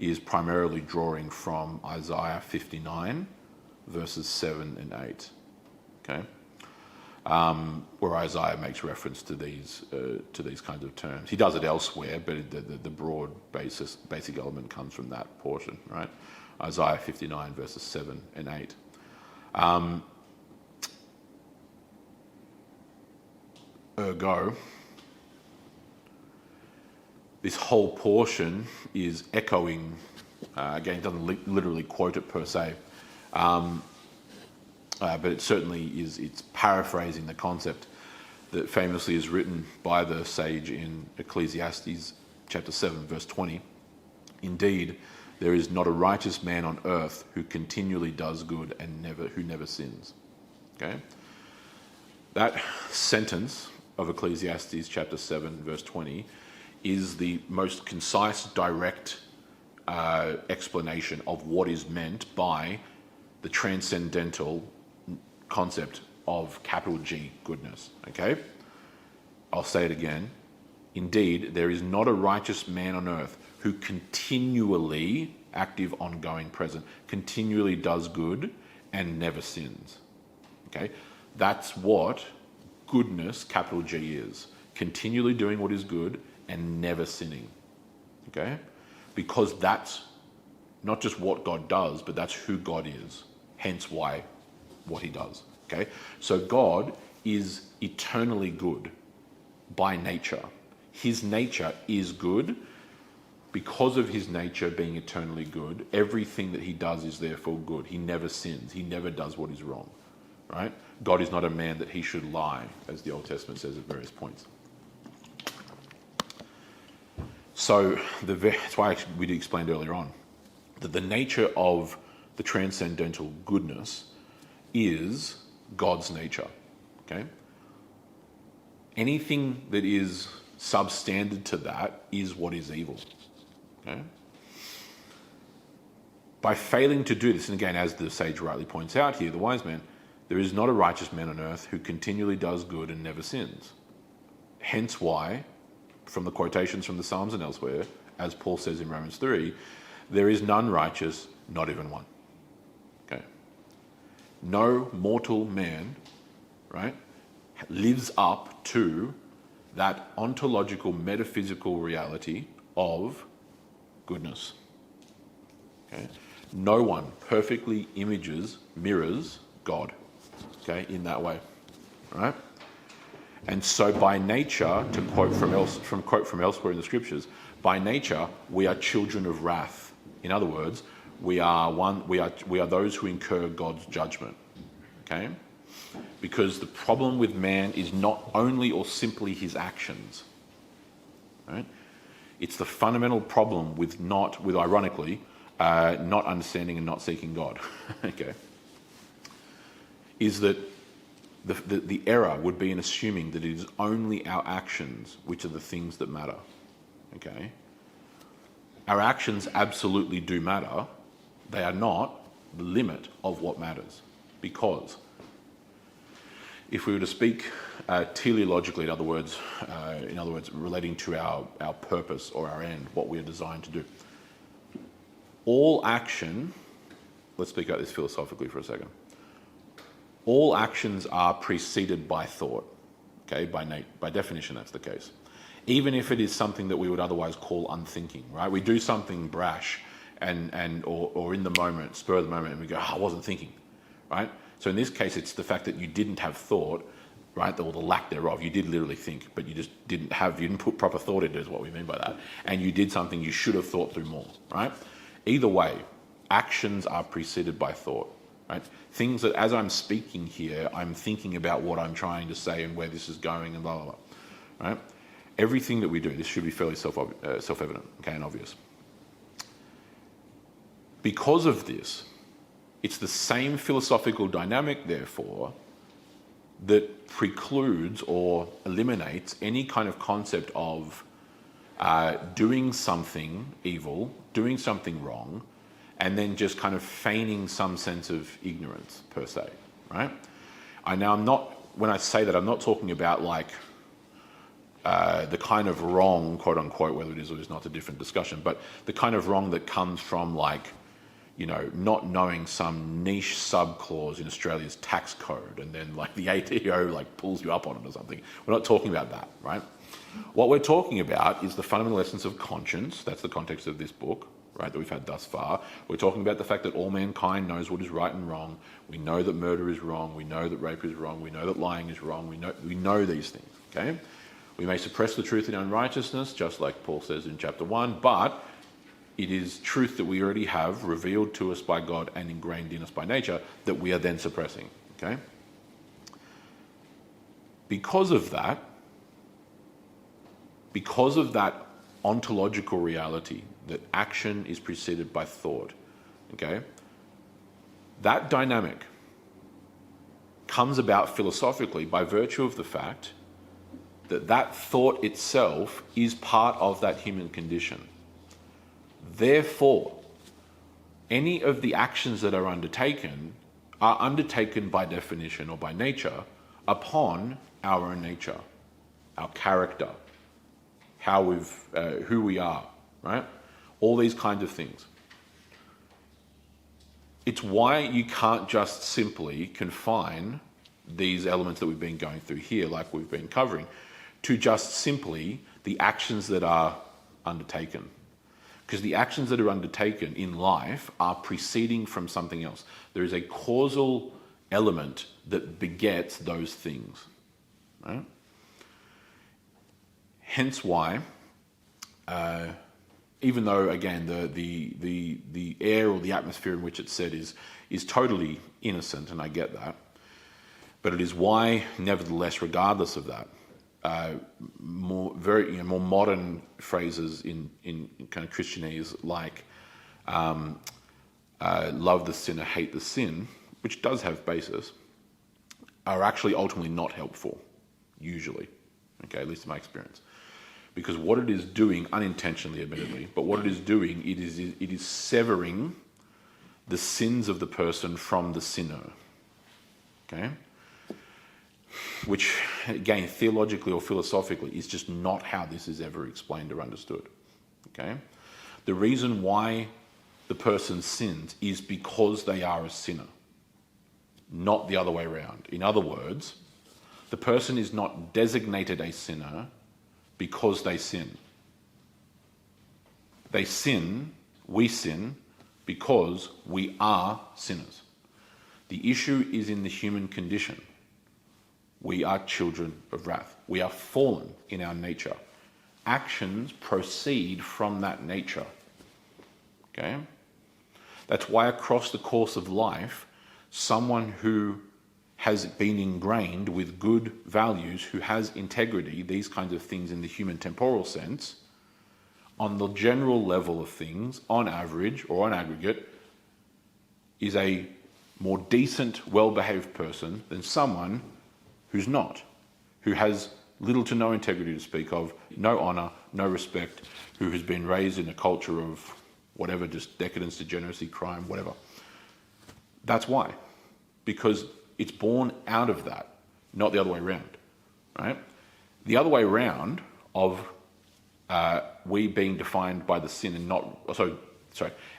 is primarily drawing from Isaiah 59, verses 7 and 8. Okay, where Isaiah makes reference to these kinds of terms. He does it elsewhere, but the broad basic element comes from that portion, right? Isaiah 59, verses 7 and 8. Ergo, this whole portion is echoing, again, it doesn't literally quote it per se, but it certainly is, it's paraphrasing the concept that famously is written by the sage in Ecclesiastes chapter 7, verse 20. Indeed, there is not a righteous man on earth who continually does good and who never sins. Okay? That sentence of Ecclesiastes chapter 7, verse 20 is the most concise, direct explanation of what is meant by the transcendental concept of capital G, goodness. Okay? I'll say it again. Indeed, there is not a righteous man on earth who continually, active, ongoing, present, continually does good and never sins. Okay? That's what goodness, capital G, is. Continually doing what is good and never sinning. Okay? Because that's not just what God does, but that's who God is. Hence why what he does. Okay? So God is eternally good by nature. His nature is good. Because of his nature being eternally good, everything that he does is therefore good. He never sins. He never does what is wrong. Right? God is not a man that he should lie, as the Old Testament says at various points. So that's why we explained earlier on that the nature of the transcendental goodness is God's nature. Okay? Anything that is substandard to that is what is evil. Okay? By failing to do this, and again, as the sage rightly points out here, the wise man, there is not a righteous man on earth who continually does good and never sins. Hence why, from the quotations from the Psalms and elsewhere, as Paul says in Romans 3, there is none righteous, not even one. Okay? No mortal man, right, lives up to that ontological, metaphysical reality of goodness. Okay? No one perfectly mirrors God. Okay, in that way, right? And so, by nature, to quote from elsewhere in the scriptures, by nature we are children of wrath. In other words, we are those who incur God's judgment. Okay, because the problem with man is not only or simply his actions. Right? It's the fundamental problem with ironically, not understanding and not seeking God. Okay. Is that the error would be in assuming that it is only our actions which are the things that matter. Okay? Our actions absolutely do matter. They are not the limit of what matters. Because if we were to speak teleologically, in other words, relating to our purpose or our end, what we are designed to do, all action, let's speak about this philosophically for a second. All actions are preceded by thought. Okay, by definition, that's the case. Even if it is something that we would otherwise call unthinking, right? We do something brash or in the moment, spur of the moment, and we go, I wasn't thinking, right? So in this case, it's the fact that you didn't have thought, right? Or the lack thereof. You did literally think, but you just you didn't put proper thought into it, is what we mean by that. And you did something you should have thought through more, right? Either way, actions are preceded by thought. Right? Things that, as I'm speaking here, I'm thinking about what I'm trying to say and where this is going and blah, blah, blah. Right? everything that we do, this should be fairly self-evident, okay, and obvious. Because of this, it's the same philosophical dynamic, therefore, that precludes or eliminates any kind of concept of doing something evil, doing something wrong, and then just kind of feigning some sense of ignorance, per se, right? When I say that, I'm not talking about like the kind of wrong, quote unquote, whether it is or is not a different discussion, but the kind of wrong that comes from like, you know, not knowing some niche sub-clause in Australia's tax code and then like the ATO like pulls you up on it or something. We're not talking about that, right? What we're talking about is the fundamental essence of conscience. That's the context of this book, right, that we've had thus far. We're talking about the fact that all mankind knows what is right and wrong. We know that murder is wrong. We know that rape is wrong. We know that lying is wrong. We know these things, okay? We may suppress the truth in unrighteousness, just like Paul says in chapter 1, but it is truth that we already have revealed to us by God and ingrained in us by nature that we are then suppressing, okay? Because of that ontological reality that action is preceded by thought, okay? That dynamic comes about philosophically by virtue of the fact that that thought itself is part of that human condition. Therefore, any of the actions that are undertaken by definition or by nature upon our own nature, our character, who we are, right? All these kinds of things. It's why you can't just simply confine these elements that we've been going through here, like we've been covering, to just simply the actions that are undertaken. Because the actions that are undertaken in life are proceeding from something else. There is a causal element that begets those things, right? Hence why, even though again the air or the atmosphere in which it's said is totally innocent, and I get that, but it is why, nevertheless, regardless of that, more modern phrases in kind of Christianese like love the sinner, hate the sin, which does have basis, are actually ultimately not helpful, usually, okay, at least in my experience. Because what it is doing, unintentionally admittedly, but what it is doing, it is severing the sins of the person from the sinner, okay? Which, again, theologically or philosophically, is just not how this is ever explained or understood, okay? The reason why the person sins is because they are a sinner, not the other way around. In other words, the person is not designated a sinner because they sin. They sin, we sin, because we are sinners. The issue is in the human condition. We are children of wrath. We are fallen in our nature. Actions proceed from that nature. Okay? That's why across the course of life, someone who has been ingrained with good values, who has integrity, these kinds of things in the human temporal sense, on the general level of things, on average or on aggregate, is a more decent, well-behaved person than someone who's not, who has little to no integrity to speak of, no honour, no respect, who has been raised in a culture of whatever, just decadence, degeneracy, crime, whatever. That's why. Because it's born out of that, not the other way around, right? The other way around of we being defined by the sin and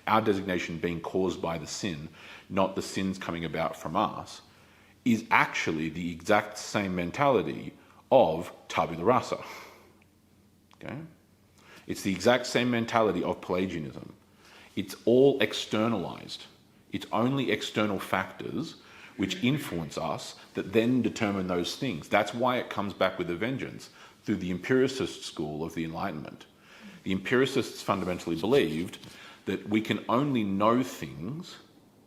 our designation being caused by the sin, not the sins coming about from us, is actually the exact same mentality of tabula rasa. Okay? It's the exact same mentality of Pelagianism. It's all externalized. It's only external factors which influence us that then determine those things. That's why it comes back with a vengeance through the empiricist school of the Enlightenment. The empiricists fundamentally believed that we can only know things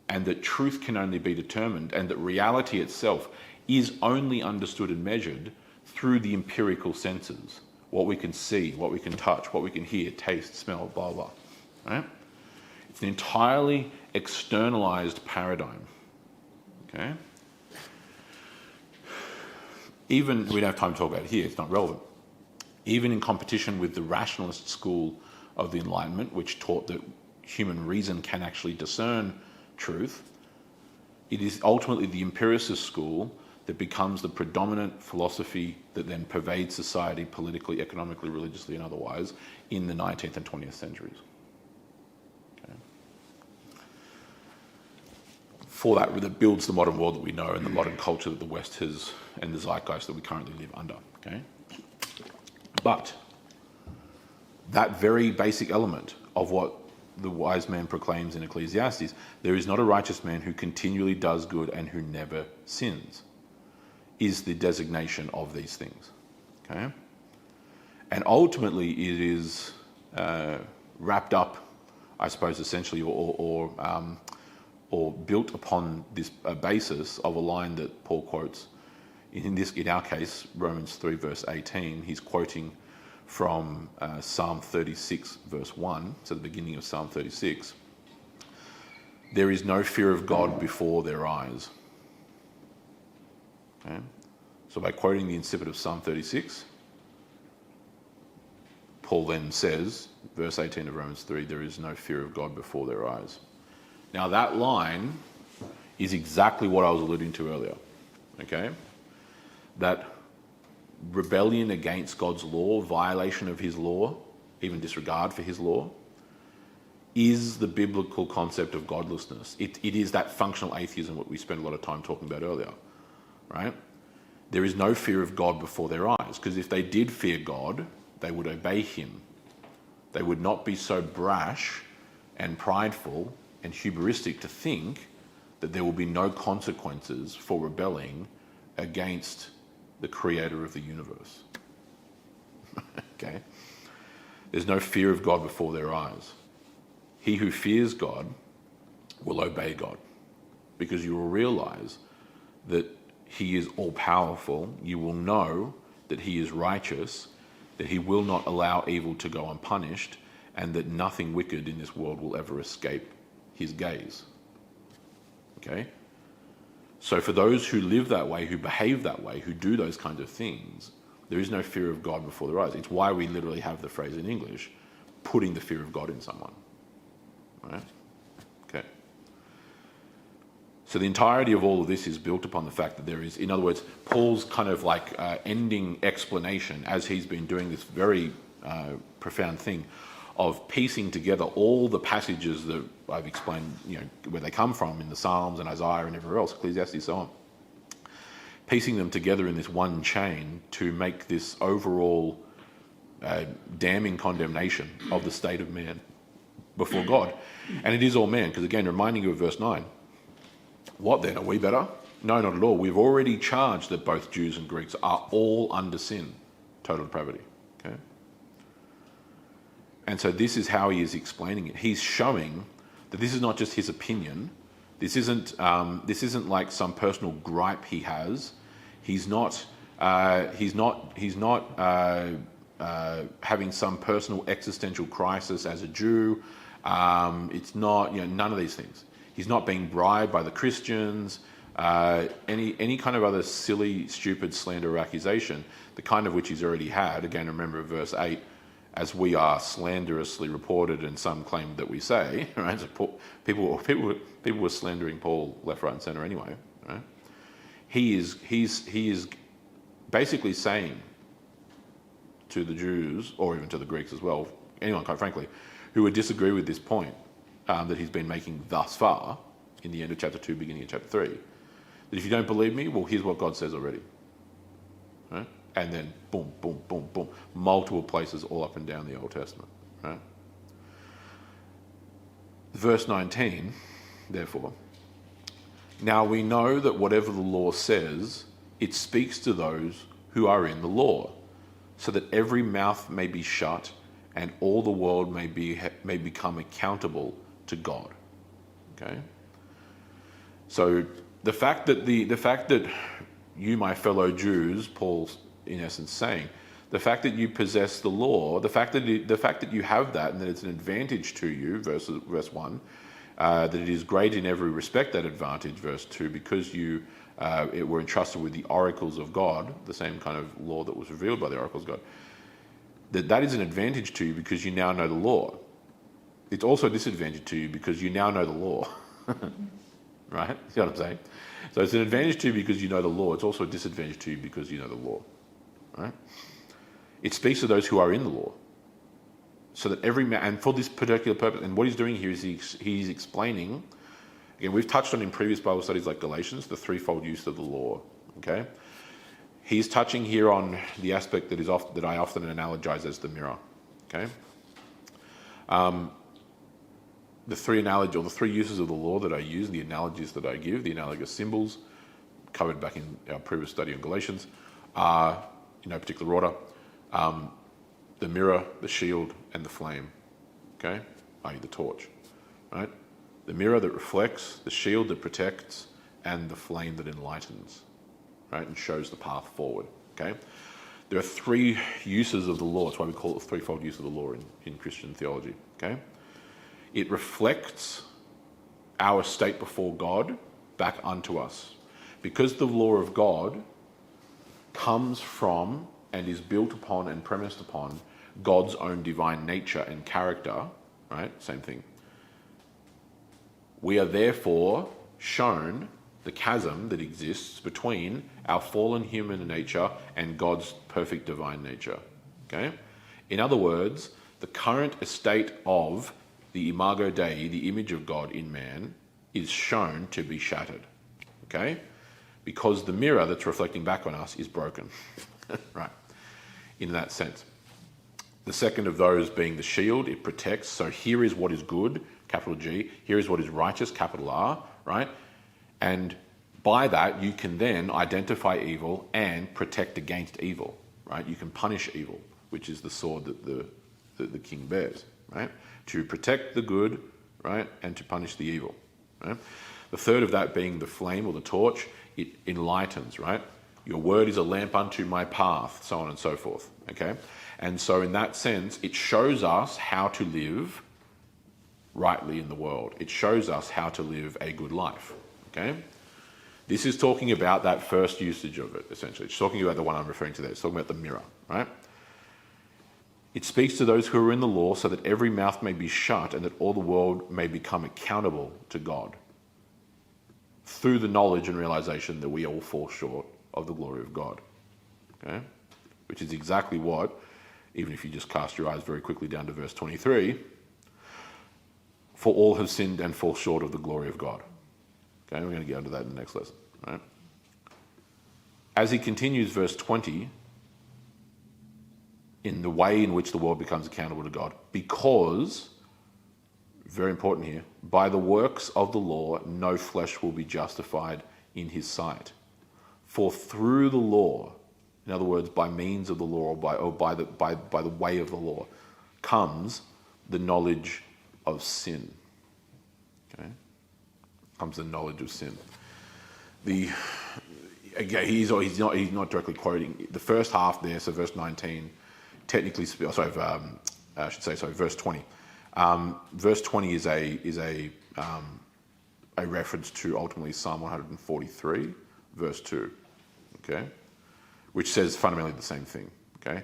and that truth can only be determined and that reality itself is only understood and measured through the empirical senses. what we can see, what we can touch, what we can hear, taste, smell, blah, blah. Right? It's an entirely externalized paradigm. Okay? Even, we don't have time to talk about it here, it's not relevant. Even in competition with the rationalist school of the Enlightenment, which taught that human reason can actually discern truth, it is ultimately the empiricist school that becomes the predominant philosophy that then pervades society politically, economically, religiously, and otherwise in the 19th and 20th centuries. Okay. For that builds the modern world that we know and the modern culture that the West has and the zeitgeist that we currently live under. Okay. But that very basic element of what the wise man proclaims in Ecclesiastes, there is not a righteous man who continually does good and who never sins, is the designation of these things. Okay? And ultimately it is wrapped up, I suppose, essentially, or built upon this basis of a line that Paul quotes. In our case, Romans 3 verse 18, he's quoting from Psalm 36 verse 1, so the beginning of Psalm 36. There is no fear of God before their eyes. Okay? So by quoting the incipit of Psalm 36, Paul then says, verse 18 of Romans 3, there is no fear of God before their eyes. Now that line is exactly what I was alluding to earlier. Okay? That rebellion against God's law, violation of his law, even disregard for his law, is the biblical concept of godlessness. It is that functional atheism that we spent a lot of time talking about earlier, right? There is no fear of God before their eyes, because if they did fear God, they would obey him. They would not be so brash and prideful and hubristic to think that there will be no consequences for rebelling against the creator of the universe. Okay? There's no fear of God before their eyes. He who fears God will obey God, because you will realize that he is all-powerful. You will know that he is righteous, that he will not allow evil to go unpunished, and that nothing wicked in this world will ever escape his gaze. Okay? So for those who live that way, who behave that way, who do those kinds of things, there is no fear of God before their eyes. It's why we literally have the phrase in English, putting the fear of God in someone. Right? Okay. So the entirety of all of this is built upon the fact that there is, in other words, Paul's kind of like ending explanation, as he's been doing this very profound thing of piecing together all the passages that I've explained, where they come from in the Psalms and Isaiah and everywhere else, Ecclesiastes, so on, piecing them together in this one chain to make this overall damning condemnation of the state of man before God. And it is all man, because again, reminding you of verse 9, what then, are we better? No, not at all. We've already charged that both Jews and Greeks are all under sin, total depravity. Okay? And so this is how he is explaining it. He's showing that this is not just his opinion. This isn't like some personal gripe he has. He's not having some personal existential crisis as a Jew. It's not, none of these things. He's not being bribed by the Christians. Any kind of other silly, stupid slander or accusation, the kind of which he's already had. Again, remember verse 8. As we are slanderously reported, and some claim that we say, right? So people were slandering Paul left, right, and centre anyway, right? He is basically saying to the Jews, or even to the Greeks as well, anyone, quite frankly, who would disagree with this point that he's been making thus far in the end of chapter 2, beginning of chapter 3, that if you don't believe me, well, here's what God says already, right? And then boom, boom, boom, boom. Multiple places all up and down the Old Testament. Right? Verse 19, therefore, now we know that whatever the law says, it speaks to those who are in the law, so that every mouth may be shut and all the world may become accountable to God. Okay? So the fact that you, my fellow Jews, Paul's in essence saying The fact that you possess the law, the fact that you have that, and that it's an advantage to you, verse 1, that it is great in every respect, that advantage, verse 2, because you were entrusted with the oracles of God, the same kind of law that was revealed by the oracles of God. That is an advantage to you because you now know the law. It's also a disadvantage to you because you now know the law. Right? See what I'm saying? So it's an advantage to you because you know the law. It's also a disadvantage to you because you know the law. Right? It speaks to those who are in the law. So that every man, and for this particular purpose, and what he's doing here is he's explaining, again, we've touched on in previous Bible studies like Galatians, the threefold use of the law. Okay? He's touching here on the aspect that I often analogize as the mirror. Okay? The three uses of the law that I use, the analogies that I give, the analogous symbols, covered back in our previous study on Galatians, are, in no particular order, the mirror, the shield, and the flame. Okay? i.e. the torch. Right? The mirror that reflects, the shield that protects, and the flame that enlightens. Right? And shows the path forward. Okay? There are three uses of the law. That's why we call it the threefold use of the law in Christian theology. Okay? It reflects our state before God back unto us. Because the law of God comes from and is built upon and premised upon God's own divine nature and character, right? Same thing. We are therefore shown the chasm that exists between our fallen human nature and God's perfect divine nature. Okay? In other words, the current estate of the imago Dei, the image of God in man, is shown to be shattered. Okay? Because the mirror that's reflecting back on us is broken. Right? In that sense. The second of those being the shield, it protects. So here is what is good, capital G. Here is what is righteous, capital R. Right? And by that, you can then identify evil and protect against evil. Right? You can punish evil, which is the sword that the king bears. Right? To protect the good, right, and to punish the evil. Right? The third of that being the flame or the torch, it enlightens, right? Your word is a lamp unto my path, so on and so forth. Okay? And so in that sense, it shows us how to live rightly in the world. It shows us how to live a good life. Okay? This is talking about that first usage of it, essentially. It's talking about the one I'm referring to there. It's talking about the mirror, right? It speaks to those who are in the law so that every mouth may be shut and that all the world may become accountable to God through the knowledge and realization that we all fall short of the glory of God. Okay? Which is exactly what, even if you just cast your eyes very quickly down to verse 23, for all have sinned and fall short of the glory of God. Okay, we're going to get into that in the next lesson. Right? As he continues verse 20, in the way in which the world becomes accountable to God, because, very important here, by the works of the law, no flesh will be justified in his sight. For through the law, in other words, by means of the law or by the way of the law, comes the knowledge of sin. Okay? Comes the knowledge of sin. Again, he's not directly quoting the first half there, so verse 19. Technically, verse 20. Verse 20 is a reference to ultimately Psalm 143, verse 2, okay, which says fundamentally the same thing. Okay,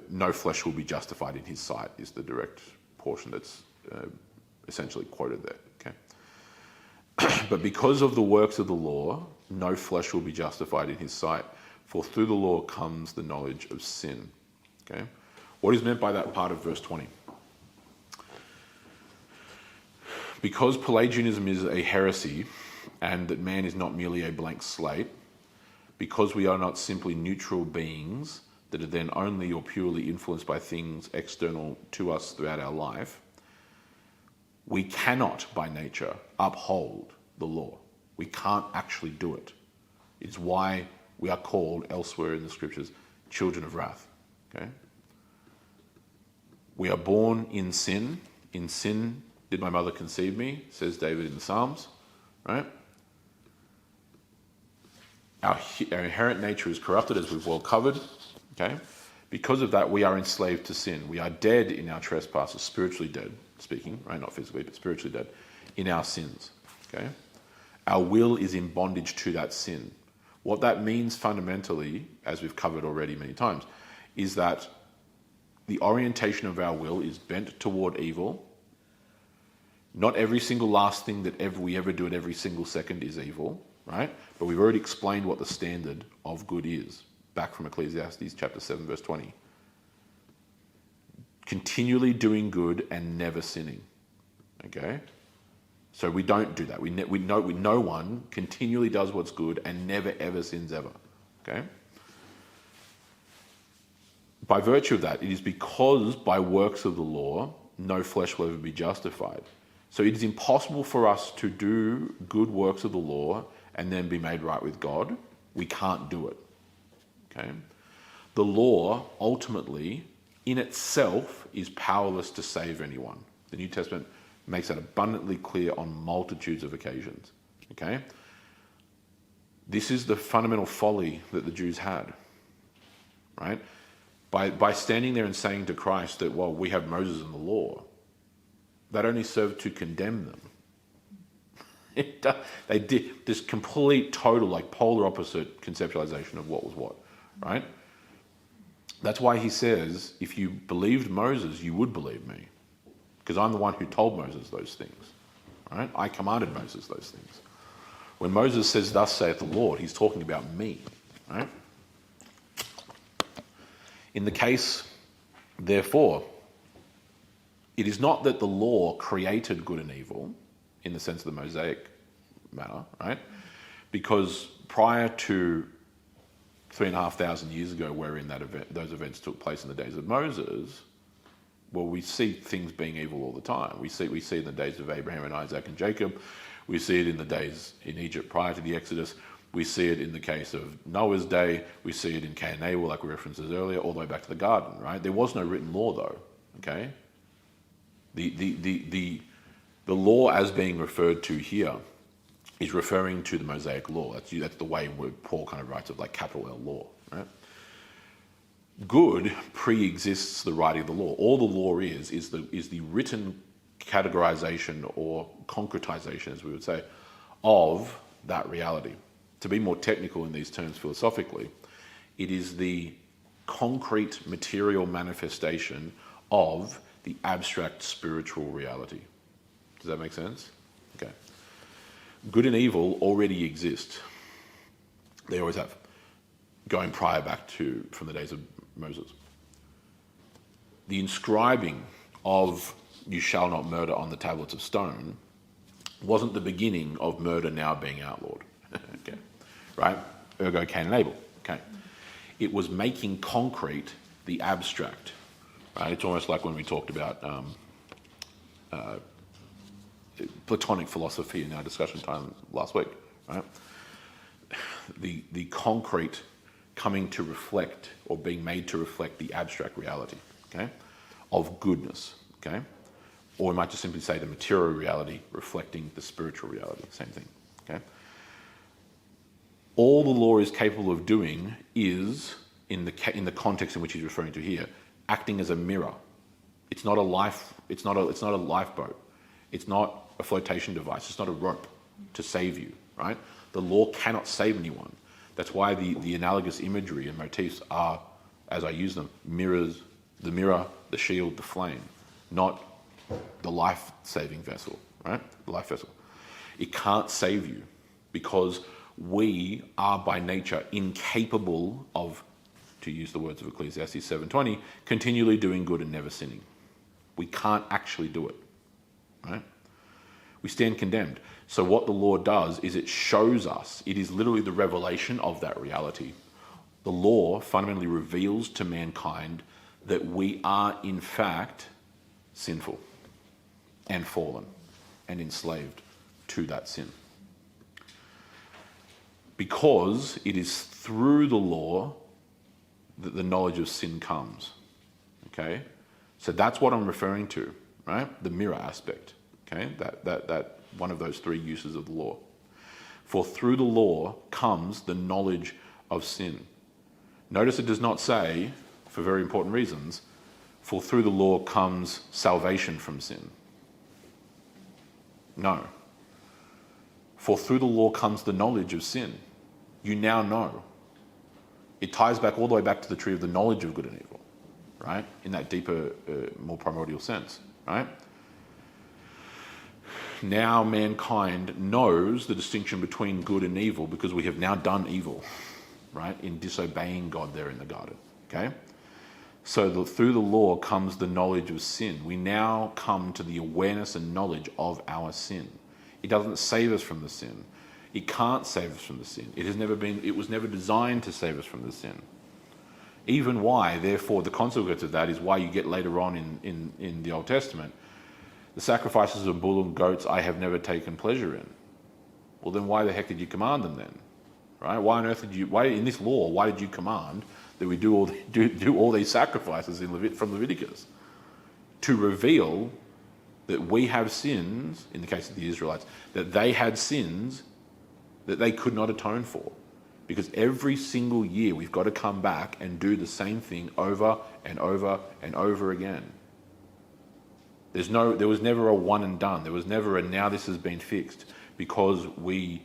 no flesh will be justified in his sight is the direct portion that's essentially quoted there. Okay, but because of the works of the law, no flesh will be justified in his sight. For through the law comes the knowledge of sin. Okay? What is meant by that part of verse 20? Because Pelagianism is a heresy, and that man is not merely a blank slate, because we are not simply neutral beings that are then only or purely influenced by things external to us throughout our life, we cannot, by nature, uphold the law. We can't actually do it. It's why we are called elsewhere in the scriptures children of wrath. Okay? We are born in sin. In sin did my mother conceive me, says David in the Psalms. Right? Our inherent nature is corrupted, as we've well covered. Okay? Because of that, we are enslaved to sin. We are dead in our trespasses, spiritually dead, speaking, right? Not physically, but spiritually dead, in our sins. Okay? Our will is in bondage to that sin. What that means fundamentally, as we've covered already many times, is that the orientation of our will is bent toward evil. Not every single last thing that we ever do at every single second is evil, right? But we've already explained what the standard of good is, back from Ecclesiastes chapter 7, verse 20. Continually doing good and never sinning. Okay? So we don't do that. No one continually does what's good and never ever sins ever. Okay? By virtue of that, it is because by works of the law, no flesh will ever be justified. So it is impossible for us to do good works of the law and then be made right with God. We can't do it. Okay? The law, ultimately, in itself, is powerless to save anyone. The New Testament makes that abundantly clear on multitudes of occasions. Okay? This is the fundamental folly that the Jews had. Right? By standing there and saying to Christ that, well, we have Moses and the law, that only served to condemn them. They did this complete, total, like polar opposite conceptualization of what was what, right? That's why he says, if you believed Moses, you would believe me. Because I'm the one who told Moses those things, right? I commanded Moses those things. When Moses says, thus saith the Lord, he's talking about me, right? In the case, therefore, it is not that the law created good and evil in the sense of the Mosaic manner, right? Because prior to 3,500 years ago, wherein those events took place in the days of Moses, well, we see things being evil all the time. We see in the days of Abraham and Isaac and Jacob. We see it in the days in Egypt prior to the Exodus. We see it in the case of Noah's day. We see it in Cain and Abel, like we referenced earlier, all the way back to the garden, right? There was no written law, though, okay? The law as being referred to here is referring to the Mosaic law. That's the way where Paul kind of writes of like capital L law, right? Good pre-exists the writing of the law. All the law is the written categorization or concretization, as we would say, of that reality. To be more technical in these terms philosophically, it is the concrete material manifestation of the abstract spiritual reality. Does that make sense? Okay. Good and evil already exist. They always have, going prior back from the days of Moses. The inscribing of "you shall not murder" on the tablets of stone wasn't the beginning of murder now being outlawed. Okay. Right? Ergo Cain and Abel. Okay. It was making concrete the abstract. Right? It's almost like when we talked about Platonic philosophy in our discussion time last week. Right? The concrete coming to reflect or being made to reflect the abstract reality, okay, of goodness, okay? Or we might just simply say the material reality reflecting the spiritual reality, same thing, okay? All the law is capable of doing is, in the context in which he's referring to here, acting as a mirror. It's not a lifeboat. It's not a flotation device. It's not a rope to save you, right? The law cannot save anyone. That's why the analogous imagery and motifs are, as I use them, mirrors, the mirror, the shield, the flame, not the life-saving vessel, right? The life vessel. It can't save you because we are by nature incapable of, to use the words of Ecclesiastes 7:20, continually doing good and never sinning. We can't actually do it, right? We stand condemned. So what the law does is it shows us, it is literally the revelation of that reality. The law fundamentally reveals to mankind that we are in fact sinful and fallen and enslaved to that sin. Because it is through the law that the knowledge of sin comes. Okay? So that's what I'm referring to, right? The mirror aspect. Okay? That one of those three uses of the law. For through the law comes the knowledge of sin. Notice it does not say, for very important reasons, for through the law comes salvation from sin. No. For through the law comes the knowledge of sin. You now know. It ties back all the way back to the tree of the knowledge of good and evil, right? In that deeper, more primordial sense, right? Now mankind knows the distinction between good and evil because we have now done evil, right? In disobeying God there in the garden, okay? So through the law comes the knowledge of sin. We now come to the awareness and knowledge of our sin. It doesn't save us from the sin. It can't save us from the sin. It was never designed to save us from the sin. Even why, therefore, the consequence of that is why you get later on in the Old Testament, the sacrifices of bull and goats I have never taken pleasure in. Well, then why the heck did you command them then? Right? Why on earth why in this law, why did you command that we do all these sacrifices from Leviticus? To reveal that we have sins, in the case of the Israelites, that they had sins that they could not atone for. Because every single year we've got to come back and do the same thing over and over and over again. There was never a one and done. There was never a now this has been fixed because we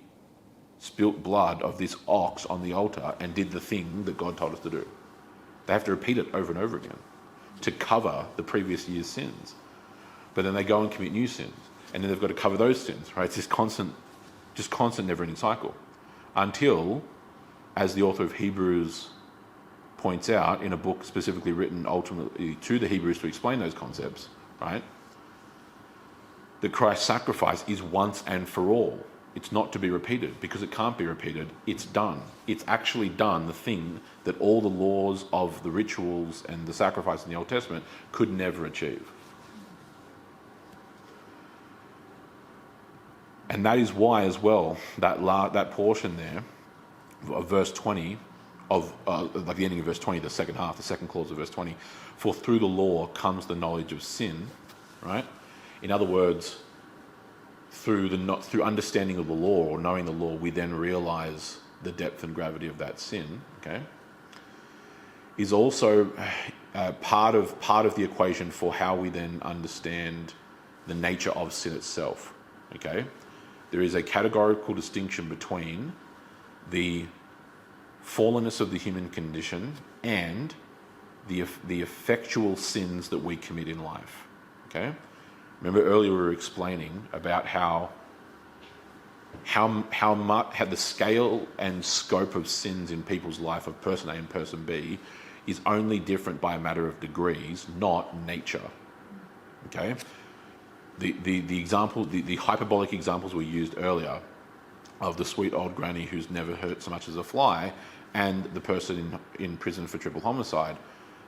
spilt blood of this ox on the altar and did the thing that God told us to do. They have to repeat it over and over again to cover the previous year's sins. But then they go and commit new sins. And then they've got to cover those sins, right? It's this constant never-ending cycle. Until, as the author of Hebrews points out in a book specifically written ultimately to the Hebrews to explain those concepts, right? That Christ's sacrifice is once and for all. It's not to be repeated because it can't be repeated. It's done. It's actually done the thing that all the laws of the rituals and the sacrifice in the Old Testament could never achieve. And that is why as well, that portion there of verse 20, like the ending of verse 20, the second half, the second clause of verse 20, for through the law comes the knowledge of sin, right? In other words, through understanding of the law or knowing the law, we then realize the depth and gravity of that sin, okay? Is also part of the equation for how we then understand the nature of sin itself, okay? There is a categorical distinction between the fallenness of the human condition and the effectual sins that we commit in life, okay? Remember earlier we were explaining about how the scale and scope of sins in people's life of person A and person B is only different by a matter of degrees, not nature. Okay? The hyperbolic examples we used earlier of the sweet old granny who's never hurt so much as a fly and the person in prison for triple homicide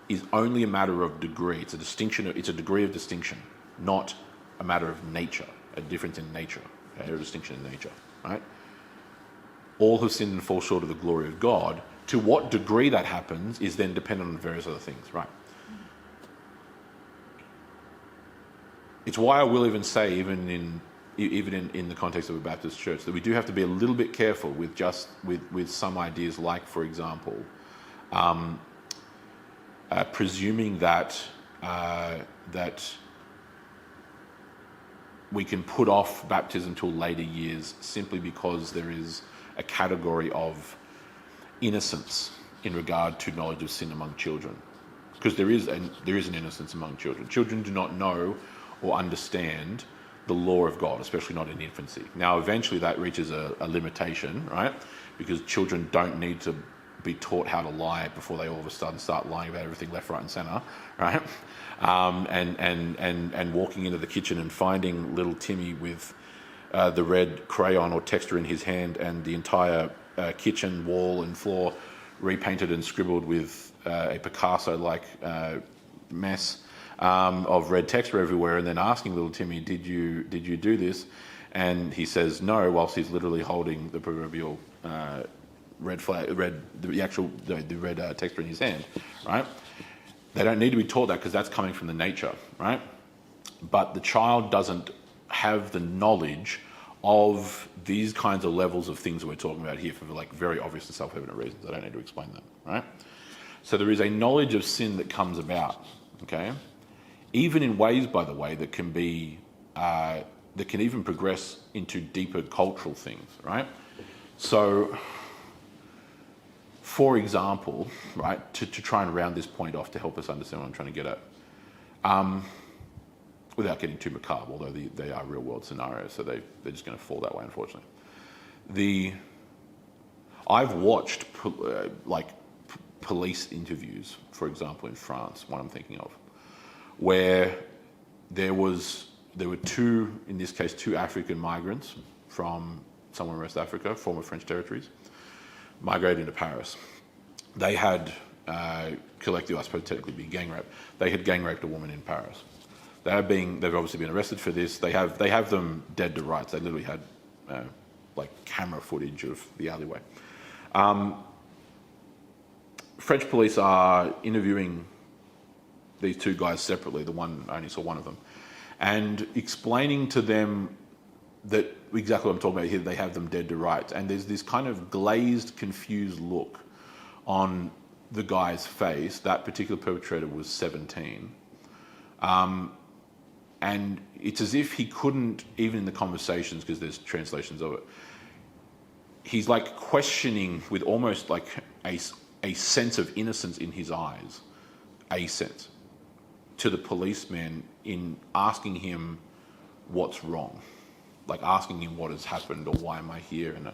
is only a matter of degree. It's a degree of distinction, not a matter of nature, a difference in nature, okay, or a distinction in nature, right? All have sinned and fall short of the glory of God. To what degree that happens is then dependent on various other things, right? It's why I will even say, even in the context of a Baptist church, that we do have to be a little bit careful with some ideas, like, for example, presuming that we can put off baptism till later years simply because there is a category of innocence in regard to knowledge of sin among children. Because there is an innocence among children. Children do not know or understand the law of God, especially not in infancy. Now, eventually that reaches a limitation, right? Because children don't need to be taught how to lie before they all of a sudden start lying about everything left, right, and centre, right? And walking into the kitchen and finding little Timmy with the red crayon or texture in his hand and the entire kitchen wall and floor repainted and scribbled with a Picasso-like mess of red texture everywhere, and then asking little Timmy, "Did you do this?" And he says no, whilst he's literally holding the proverbial red texture in his hand, right? They don't need to be taught that because that's coming from the nature, right? But the child doesn't have the knowledge of these kinds of levels of things that we're talking about here for like very obvious and self-evident reasons. I don't need to explain that, right? So there is a knowledge of sin that comes about, okay? Even in ways, by the way, that can be, that can even progress into deeper cultural things, right? So, for example, right, to try and round this point off to help us understand what I'm trying to get at, without getting too macabre, although they are real world scenarios, so they're just going to fall that way, unfortunately. I've watched police interviews, for example, in France, one I'm thinking of, where there were two, in this case, two African migrants from somewhere in West Africa, former French territories, migrated into Paris. They had, collectively, I suppose technically be gang rape. They had gang raped a woman in Paris. They've obviously been arrested for this. They have them dead to rights. They literally had camera footage of the alleyway. French police are interviewing these two guys separately. I only saw one of them, and explaining to them that exactly what I'm talking about here. They have them dead to rights, and there's this kind of glazed, confused look on the guy's face. That particular perpetrator was 17. And it's as if he couldn't, even in the conversations, because there's translations of it, he's like questioning with almost like a sense of innocence in his eyes, a sense, to the policeman in asking him what's wrong, like asking him what has happened or why am I here, and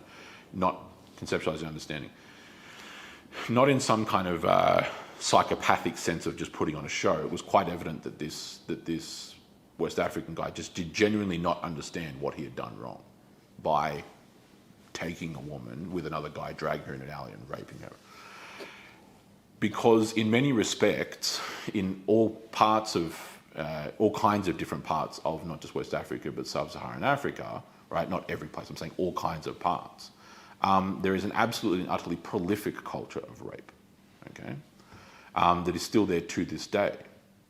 not conceptualizing understanding. Not in some kind of psychopathic sense of just putting on a show. It was quite evident that this West African guy just did genuinely not understand what he had done wrong by taking a woman with another guy, dragging her in an alley and raping her. Because in many respects, in all kinds of different parts of not just West Africa, but sub-Saharan Africa, right? Not every place, I'm saying all kinds of parts. There is an absolutely and utterly prolific culture of rape, okay? That is still there to this day.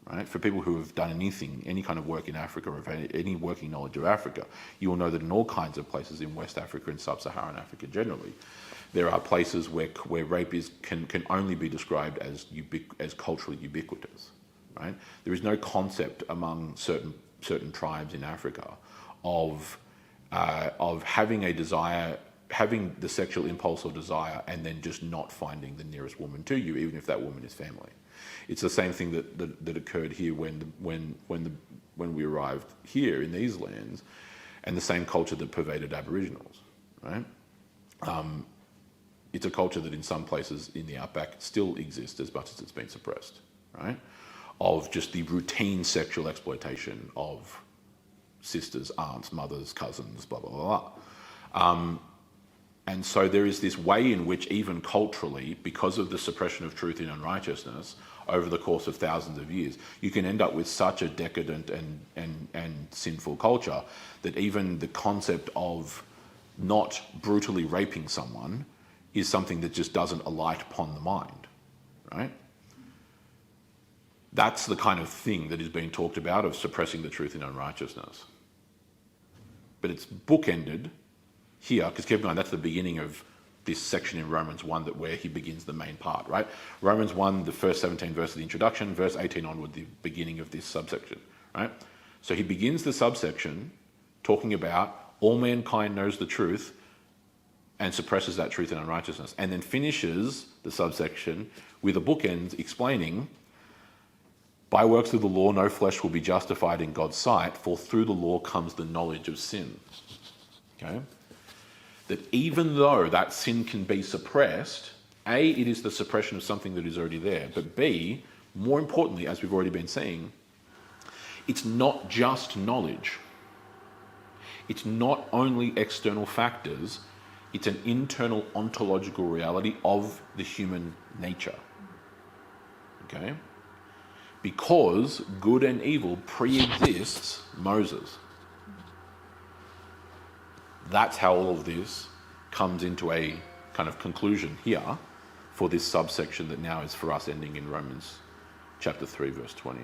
Right? For people who have done any kind of work in Africa or have any working knowledge of Africa, you will know that in all kinds of places in West Africa and Sub-Saharan Africa generally, there are places where rape can only be described as culturally ubiquitous. Right? There is no concept among certain tribes in Africa of having a desire, having the sexual impulse or desire, and then just not finding the nearest woman to you, even if that woman is family. It's the same thing that occurred here when we arrived here in these lands, and the same culture that pervaded Aboriginals, right? It's a culture that in some places in the outback still exists as much as it's been suppressed, right? Of just the routine sexual exploitation of sisters, aunts, mothers, cousins, blah, blah, blah, blah. And so there is this way in which even culturally, because of the suppression of truth and unrighteousness over the course of thousands of years, you can end up with such a decadent and sinful culture that even the concept of not brutally raping someone is something that just doesn't alight upon the mind, right? That's the kind of thing that is being talked about of suppressing the truth in unrighteousness. But it's bookended here, because keep in mind, that's the beginning of this section in Romans 1 where he begins the main part, right? Romans 1, the first 17 verses of the introduction, verse 18 onward, the beginning of this subsection, right? So he begins the subsection talking about all mankind knows the truth and suppresses that truth in unrighteousness, and then finishes the subsection with a bookend explaining, by works of the law no flesh will be justified in God's sight, for through the law comes the knowledge of sin. Okay? That even though that sin can be suppressed, A, it is the suppression of something that is already there, but B, more importantly, as we've already been saying, it's not just knowledge. It's not only external factors, it's an internal ontological reality of the human nature. Okay? Because good and evil pre-exists Moses. That's how all of this comes into a kind of conclusion here for this subsection that now is for us ending in Romans chapter 3, verse 20.